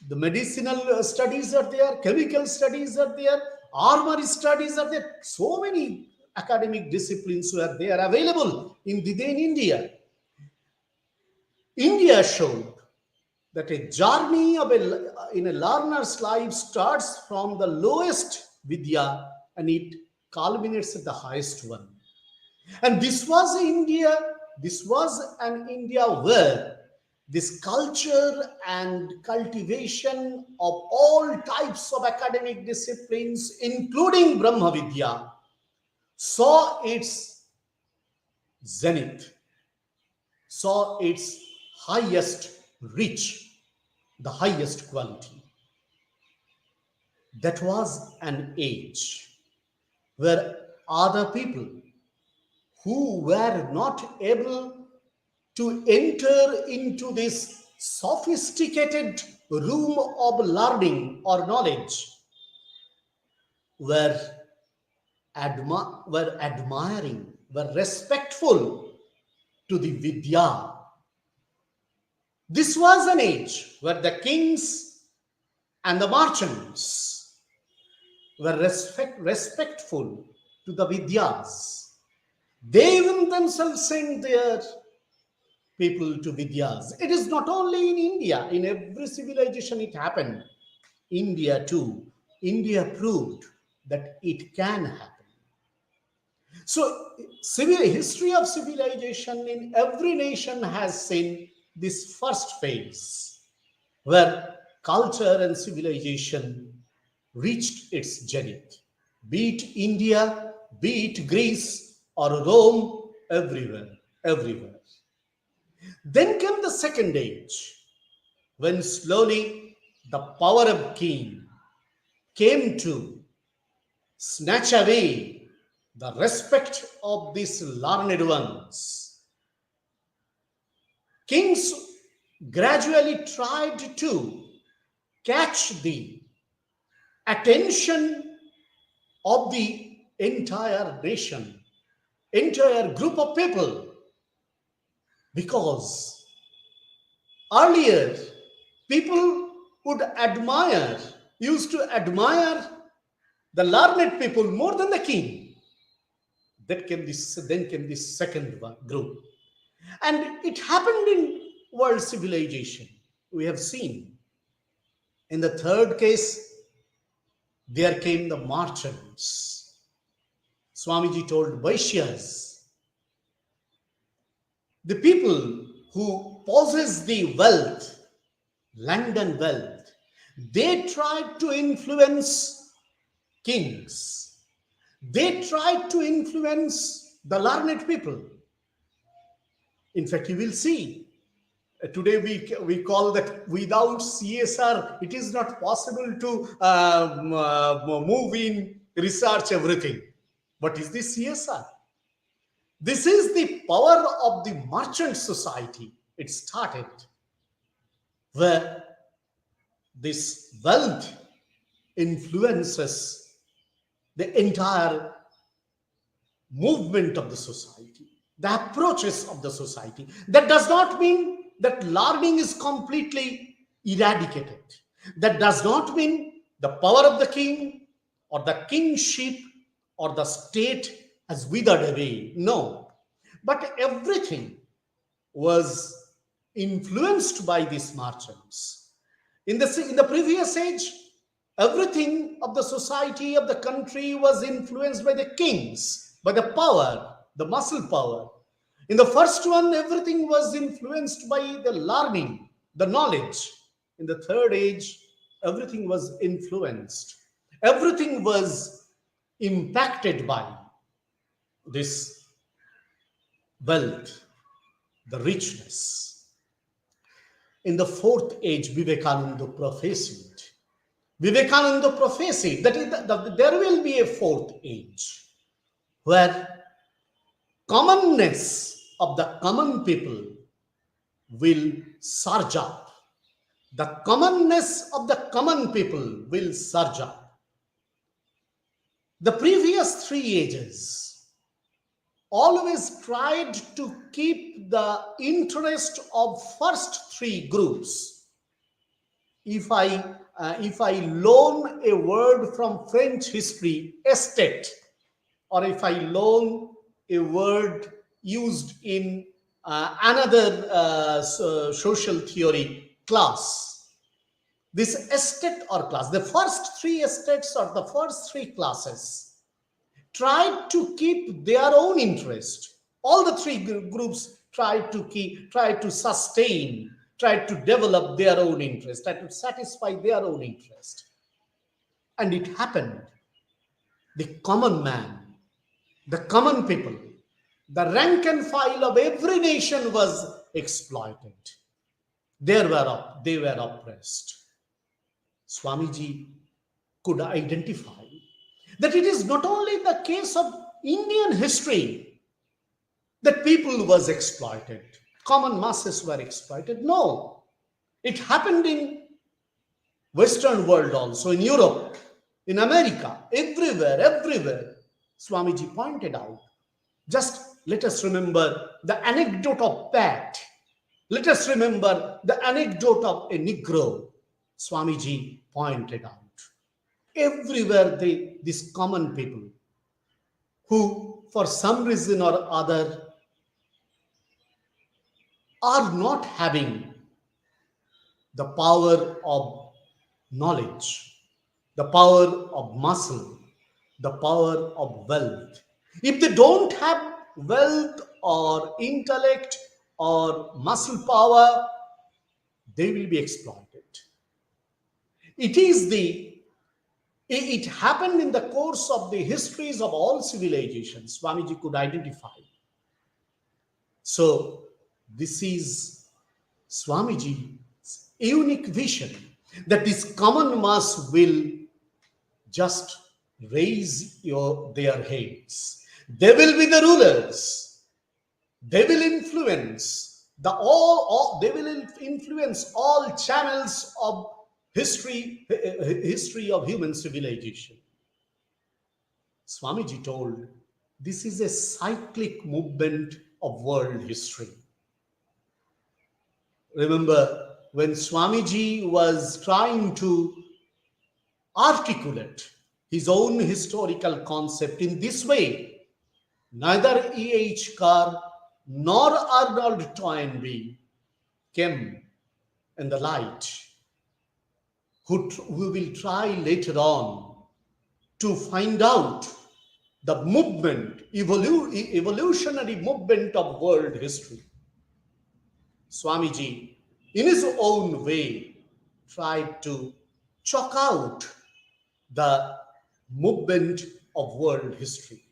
The medicinal studies are there, chemical studies are there, armory studies are there. So many academic disciplines were there available within India. India showed that a journey in a learner's life starts from the lowest Vidya and it culminates at the highest one. And this was an India where this culture and cultivation of all types of academic disciplines, including Brahma Vidya, saw its zenith, saw its highest reach, the highest quality. That was an age where other people who were not able to enter into this sophisticated room of learning or knowledge were admiring, were respectful to the Vidya. This was an age where the kings and the merchants were respectful to the Vidyas. They even themselves sent their people to Vidyas. It is not only in India, in every civilization it happened. India too. India proved that it can happen. So, history of civilization in every nation has seen this first phase where culture and civilization reached its zenith. Be it India, be it Greece or Rome, everywhere. Then came the second age, when slowly the power of king came to snatch away the respect of these learned ones. Kings gradually tried to catch the attention of the entire nation, entire group of people, because earlier people used to admire the learned people more than the king. Then came this second group. And it happened in world civilization. We have seen. In the third case, there came the merchants. Swamiji told Vaishyas, the people who possess the wealth, land and wealth, they tried to influence kings. They tried to influence the learned people. In fact, you will see, today we call that without CSR, it is not possible to move in, research everything. What is this CSR? This is the power of the merchant society. It started where this wealth influences the entire movement of the society, the approaches of the society. That does not mean that learning is completely eradicated. That does not mean the power of the king or the kingship or the state has withered away. No. But everything was influenced by these merchants. In the previous age, everything of the society, of the country was influenced by the kings, by the power, the muscle power. In the first one, everything was influenced by the learning, the knowledge. In the third age, everything was influenced. Everything was impacted by this wealth, the richness. In the fourth age, Vivekananda prophesied. That there will be a fourth age where commonness of the common people will surge up. The commonness of the common people will surge up. The previous three ages always tried to keep the interest of first three groups. If I loan a word from French history, estate, or if I loan a word used in another social theory, class, this estate or class, the first three estates or the first three classes tried to keep their own interest. All the three groups tried to sustain, tried to develop their own interest, tried to satisfy their own interest. And it happened. The common man, the common people, the rank and file of every nation was exploited. They were oppressed. Swamiji could identify that it is not only the case of Indian history that people was exploited, common masses were exploited. No, it happened in Western world also, in Europe, in America, everywhere. Swamiji pointed out. Just let us remember the anecdote of Pat. Let us remember the anecdote of a Negro. Swamiji pointed out. Everywhere these common people who for some reason or other are not having the power of knowledge, the power of muscle, the power of wealth. If they don't have wealth or intellect or muscle power, they will be exploited. It happened in the course of the histories of all civilizations. Swamiji could identify. So this is Swamiji's unique vision, that this common mass will just raise their heads. They will be the rulers. They will influence. They will influence all channels of history of human civilization. Swamiji told this is a cyclic movement of world history. Remember, when Swamiji was trying to articulate his own historical concept in this way, neither E.H. Carr nor Arnold Toynbee came in the light, who we will try later on to find out the movement, evolutionary movement of world history. Swamiji, in his own way, tried to chalk out the movement of world history.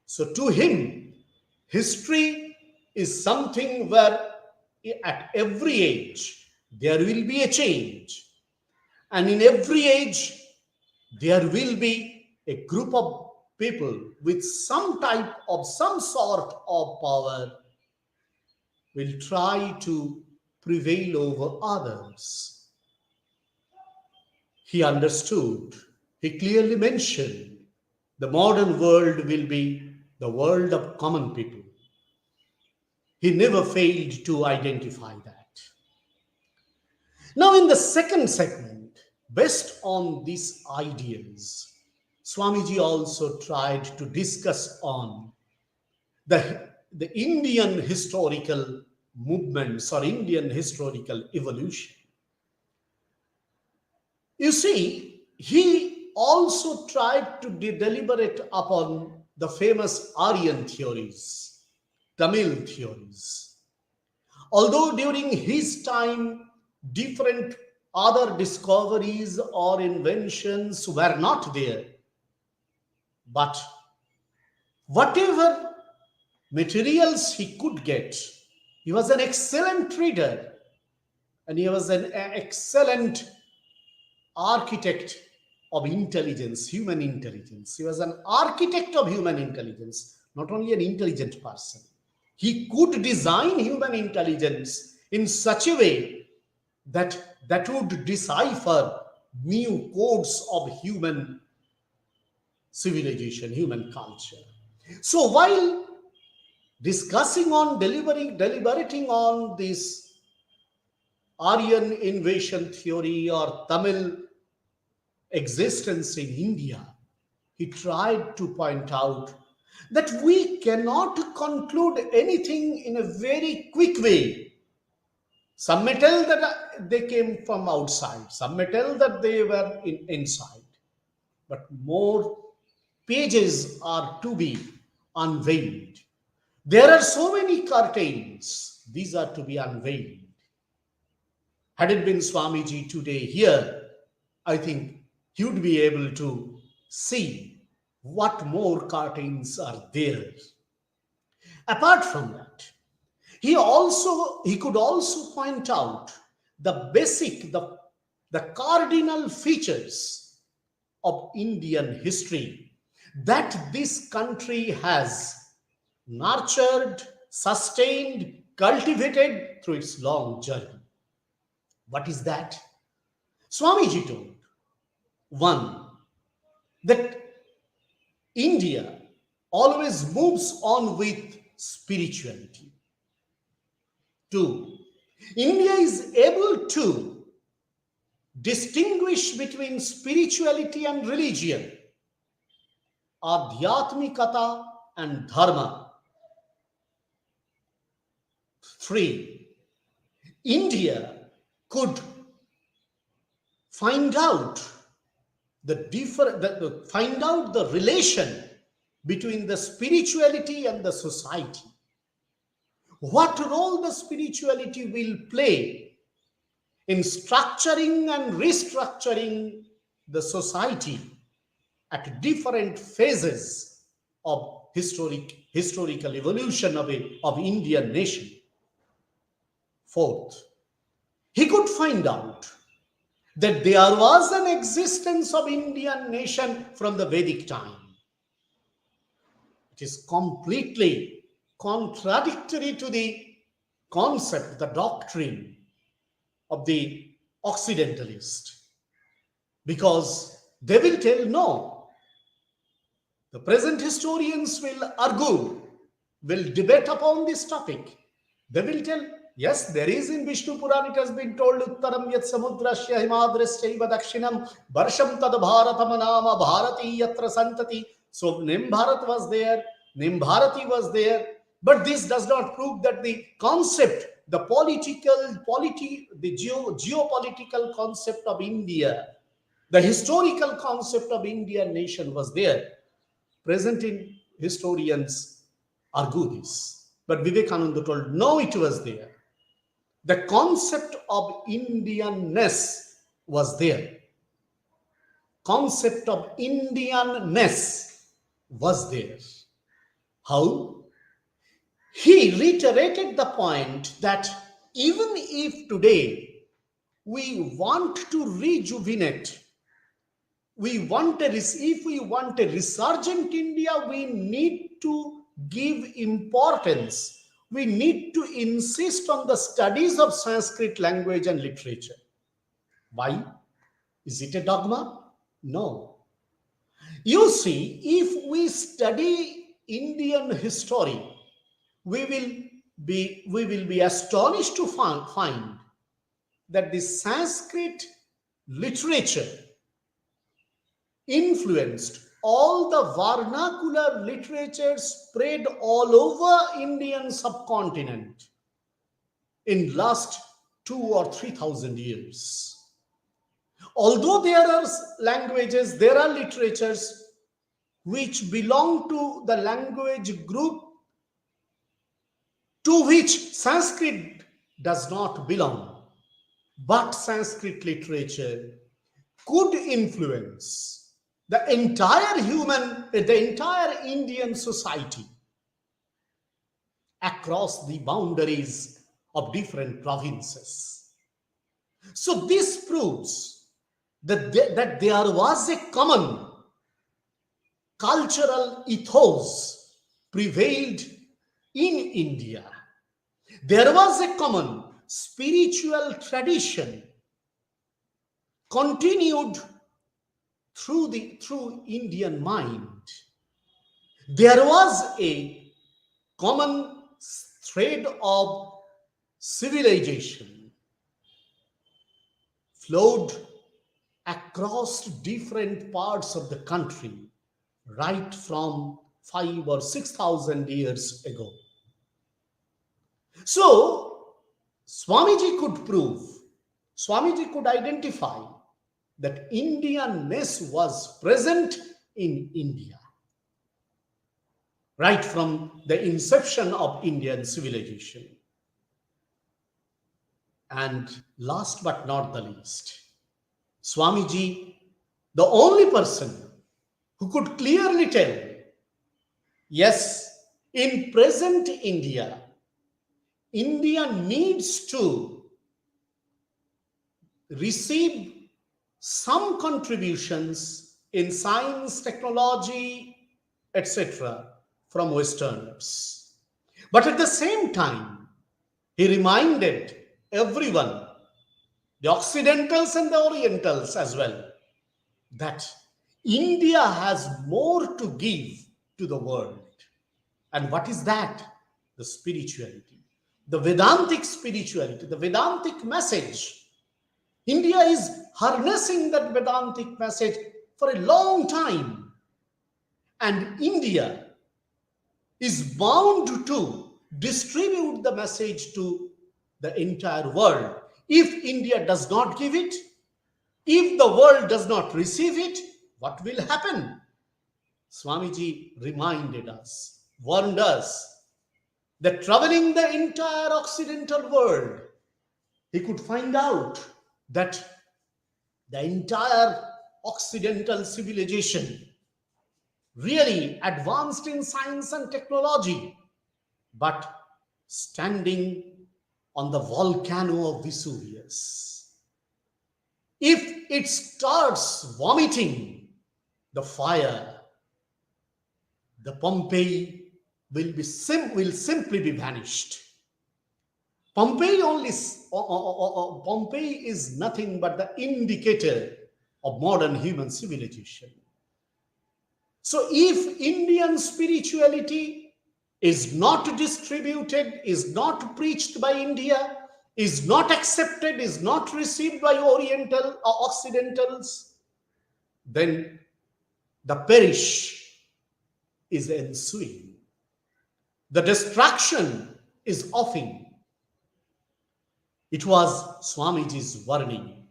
So to him, history is something where at every age there will be a change. And in every age, there will be a group of people with some sort of power will try to prevail over others. He understood, he clearly mentioned, the modern world will be the world of common people. He never failed to identify that. Now, in the second segment, based on these ideas, Swamiji also tried to discuss on the Indian historical movements or Indian historical evolution. You see, he also tried to deliberate upon the famous Aryan theories, Tamil theories. Although during his time, different other discoveries or inventions were not there, but whatever materials he could get, he was an excellent reader and he was an excellent architect of intelligence, human intelligence. He was an architect of human intelligence, not only an intelligent person. He could design human intelligence in such a way that would decipher new codes of human civilization, human culture. So while discussing on deliberating on this Aryan invasion theory or Tamil existence in India, he tried to point out that we cannot conclude anything in a very quick way. Some may tell that they came from outside, some may tell that they were inside, but more pages are to be unveiled. There are so many curtains, these are to be unveiled. Had it been Swamiji today here, I think he would be able to see what more curtains are there. Apart from that, he could also point out the basic, the cardinal features of Indian history that this country has nurtured, sustained, cultivated through its long journey. What is that? Swamiji told, one, that India always moves on with spirituality. Two, India is able to distinguish between spirituality and religion, adhyatmikata and dharma. Three, India could find out the relation between the spirituality and the society. What role the spirituality will play in structuring and restructuring the society at different phases of historical evolution of Indian nation. Fourth, he could find out that there was an existence of Indian nation from the Vedic time. It is completely contradictory to the concept, the doctrine of the Occidentalist, because they will tell no. The present historians will argue, will debate upon this topic. They will tell, yes, there is in Vishnu Puran, it has been told, Uttaram yat samudrasya himadrasyaiva dakshinam varsham tad bharatam nama bharati yatra santati. So Nimbharat was there, Nimbharati was there, but this does not prove that the concept, the geopolitical concept of India, the historical concept of Indian nation was there. Present in historians argue this. But Vivekananda told, no, it was there. The concept of Indianness was there. Concept of Indianness was there. How? He reiterated the point that even if today we want to rejuvenate, if we want a resurgent India, we need to give importance. We need to insist on the studies of Sanskrit language and literature. Why? Is it a dogma? No. You see, if we study Indian history, we will be astonished to find that the Sanskrit literature influenced all the vernacular literature spread all over Indian subcontinent in last 2,000 or 3,000 years. Although there are languages, there are literatures which belong to the language group to which Sanskrit does not belong, but Sanskrit literature could influence the entire Indian society across the boundaries of different provinces. So this proves that there was a common cultural ethos prevailed in India. There was a common spiritual tradition continued through Indian mind. There was a common thread of civilization flowed across different parts of the country right from 5,000 or 6,000 years ago. So Swamiji could identify that Indianness was present in India right from the inception of Indian civilization. And last but not the least, Swamiji, the only person who could clearly tell, yes, in present India, India needs to receive some contributions in science, technology, etc. from Westerners. But at the same time, he reminded everyone, the Occidentals and the Orientals as well, that India has more to give to the world. And what is that? The spirituality, the Vedantic spirituality, the Vedantic message. India is harnessing that Vedantic message for a long time. And India is bound to distribute the message to the entire world. If India does not give it, if the world does not receive it, what will happen? Swamiji reminded us, warned us, that traveling the entire Occidental world, he could find out that the entire Occidental civilization really advanced in science and technology, but standing on the volcano of Vesuvius. If it starts vomiting the fire, the Pompeii will simply be vanished. Pompeii only, Pompeii is nothing but the indicator of modern human civilization. So if Indian spirituality is not distributed, is not preached by India, is not accepted, is not received by Oriental or Occidentals, then the perish is ensuing. The destruction is offing. It was Swamiji's warning.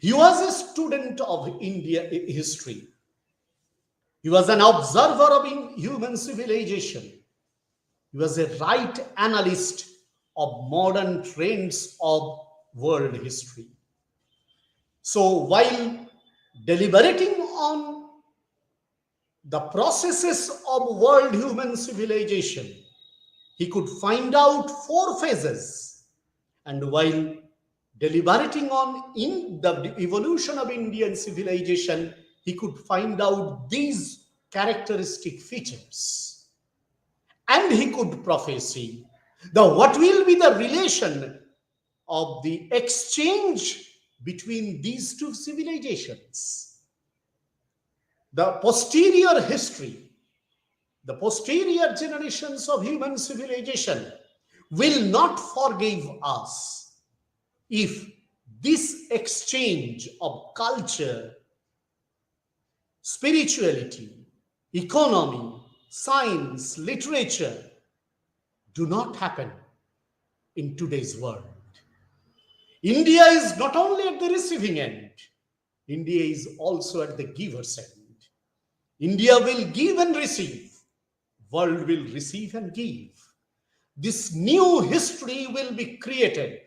He was a student of India history. He was an observer of human civilization. He was a right analyst of modern trends of world history. So while deliberating on the processes of world human civilization, he could find out four phases. And while deliberating on the evolution of Indian civilization, he could find out these characteristic features. And he could prophesy what will be the relation of the exchange between these two civilizations. The posterior history, the posterior generations of human civilization will not forgive us if this exchange of culture, spirituality, economy, science, literature do not happen in today's world. India is not only at the receiving end, India is also at the giver's end. India will give and receive. World will receive and give. This new history will be created.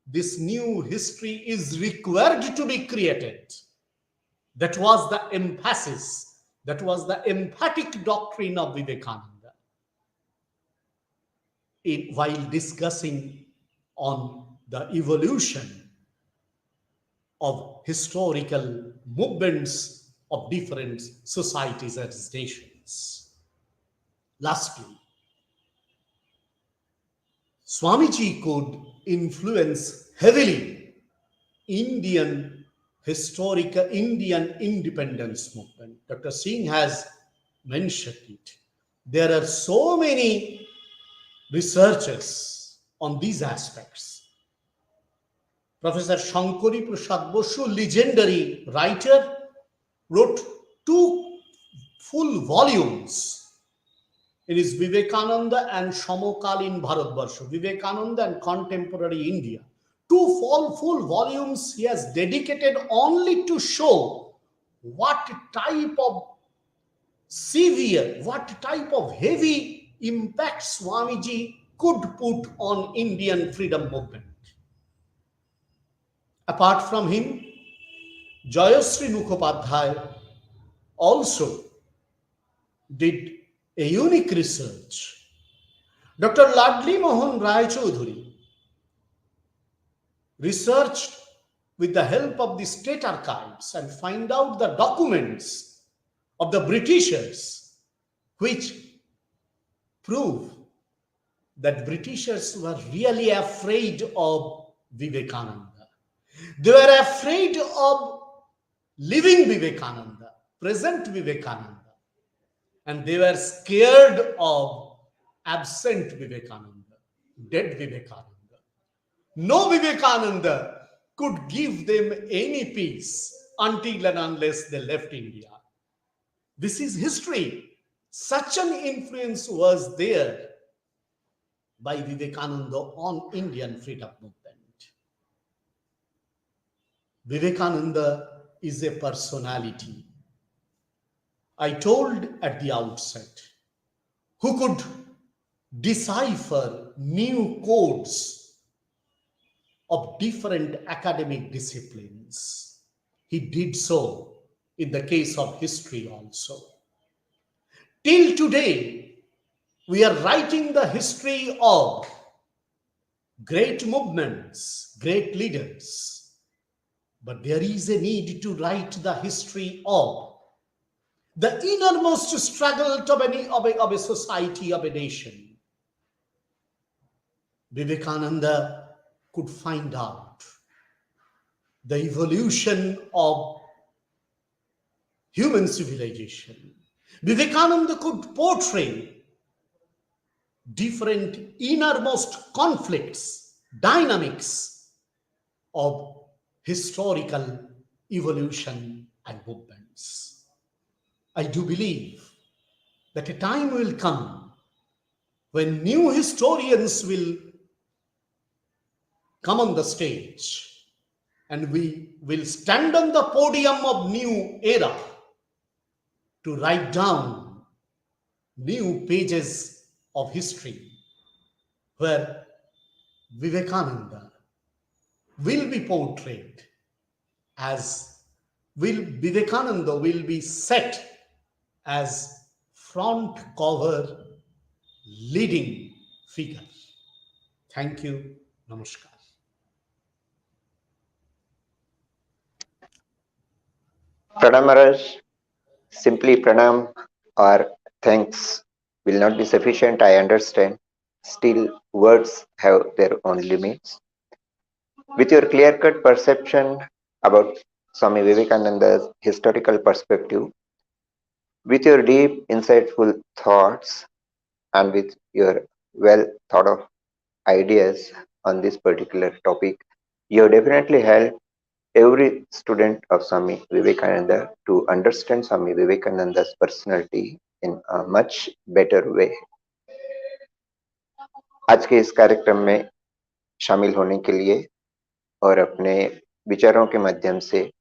This new history is required to be created. That was the emphasis. That was the emphatic doctrine of Vivekananda. While discussing on the evolution of historical movements of different societies and nations. Lastly, Swamiji could influence heavily Indian independence movement. Dr. Singh has mentioned it. There are so many researchers on these aspects. Professor Shankari Prasad Basu, legendary writer, wrote 2 full volumes in his Vivekananda and Samokalin Bharatvarsha, Vivekananda and Contemporary India. 2 full volumes he has dedicated only to show what type of severe, what type of heavy impact Swamiji could put on Indian freedom movement. Apart from him, Jayashree Mukhopadhyay also did a unique research. Dr. Ladli Mohan Rai Chaudhuri researched with the help of the state archives and find out the documents of the Britishers which prove that Britishers were really afraid of Vivekananda. They were afraid of living Vivekananda, present Vivekananda, and they were scared of absent Vivekananda, dead Vivekananda. No Vivekananda could give them any peace until and unless they left India. This is history. Such an influence was there by Vivekananda on Indian freedom movement. Vivekananda is a personality, I told at the outset, who could decipher new codes of different academic disciplines. He did so in the case of history also. Till today, we are writing the history of great movements, great leaders. But there is a need to write the history of the innermost struggle of a society, of a nation. Vivekananda could find out the evolution of human civilization. Vivekananda could portray different innermost conflicts, dynamics of historical evolution and movements. I do believe that a time will come when new historians will come on the stage and we will stand on the podium of new era to write down new pages of history where Vivekananda will be portrayed as Vivekananda will be set as front cover leading figure. Thank you. Namaskar. Pranam Maharaj, simply pranam or thanks will not be sufficient, I understand. Still, words have their own limits. With your clear cut perception about Swami Vivekananda's historical perspective, with your deep, insightful thoughts, and with your well thought of ideas on this particular topic, you have definitely helped every student of Swami Vivekananda to understand Swami Vivekananda's personality in a much better way. आज के इस कार्यक्रम में शामिल होने के लिए और अपने विचारों के माध्यम से,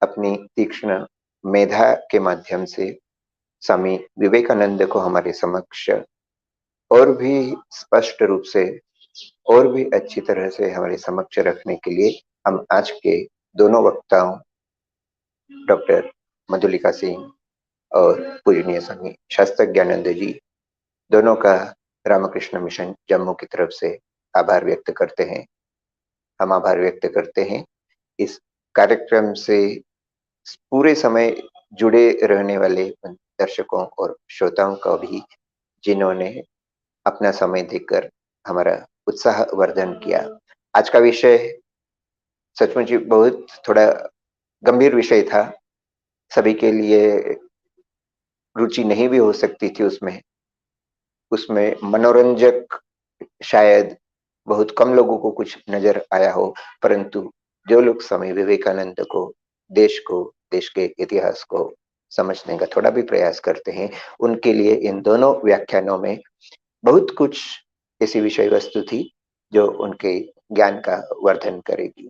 अपनी तीक्ष्ण मेधा के माध्यम से स्वामी विवेकानंद को हमारे समक्ष और भी स्पष्ट रूप से और भी अच्छी तरह से हमारे समक्ष रखने के लिए हम आज के दोनों वक्ताओं डॉक्टर मधुलिका सिंह और पूजनीय स्वामी शास्त्रज्ञानंद जी दोनों का रामकृष्ण मिशन जम्मू की तरफ से आभार व्यक्त करते हैं। हम आभार व्यक्त करते हैं इस कार्यक्रम से पूरे समय जुड़े रहने वाले दर्शकों और श्रोताओं का भी, जिन्होंने अपना समय देकर हमारा उत्साह वर्धन किया। आज का विषय सचमुच ही बहुत थोड़ा गंभीर विषय था, सभी के लिए रुचि नहीं भी हो सकती थी। उसमें मनोरंजक शायद बहुत कम लोगों को कुछ नजर आया हो, परंतु जो लोग स्वामी विवेकानंद को, देश के इतिहास को समझने का थोड़ा भी प्रयास करते हैं, उनके लिए इन दोनों व्याख्यानों में बहुत कुछ ऐसी विषय वस्तु थी जो उनके ज्ञान का वर्धन करेगी।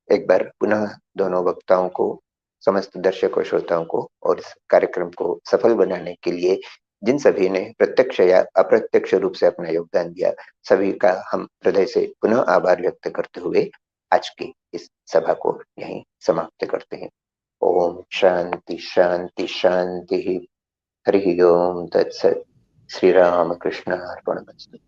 एक बार पुनः दोनों वक्ताओं को, समस्त दर्शकों श्रोताओं को और इस कार्यक्रम को सफल बनाने के लिए जिन सभी ने प्रत्यक्ष या अप्रत्यक्ष रूप से अपना योगदान दिया, सभी का हम हृदय से पुनः आभार व्यक्त करते हुए आज की इस सभा को यहीं समाप्त करते हैं। ओम शांति शांति शांति। हरि ओम तत्सत। श्री राम कृष्ण अर्पणमस्तु।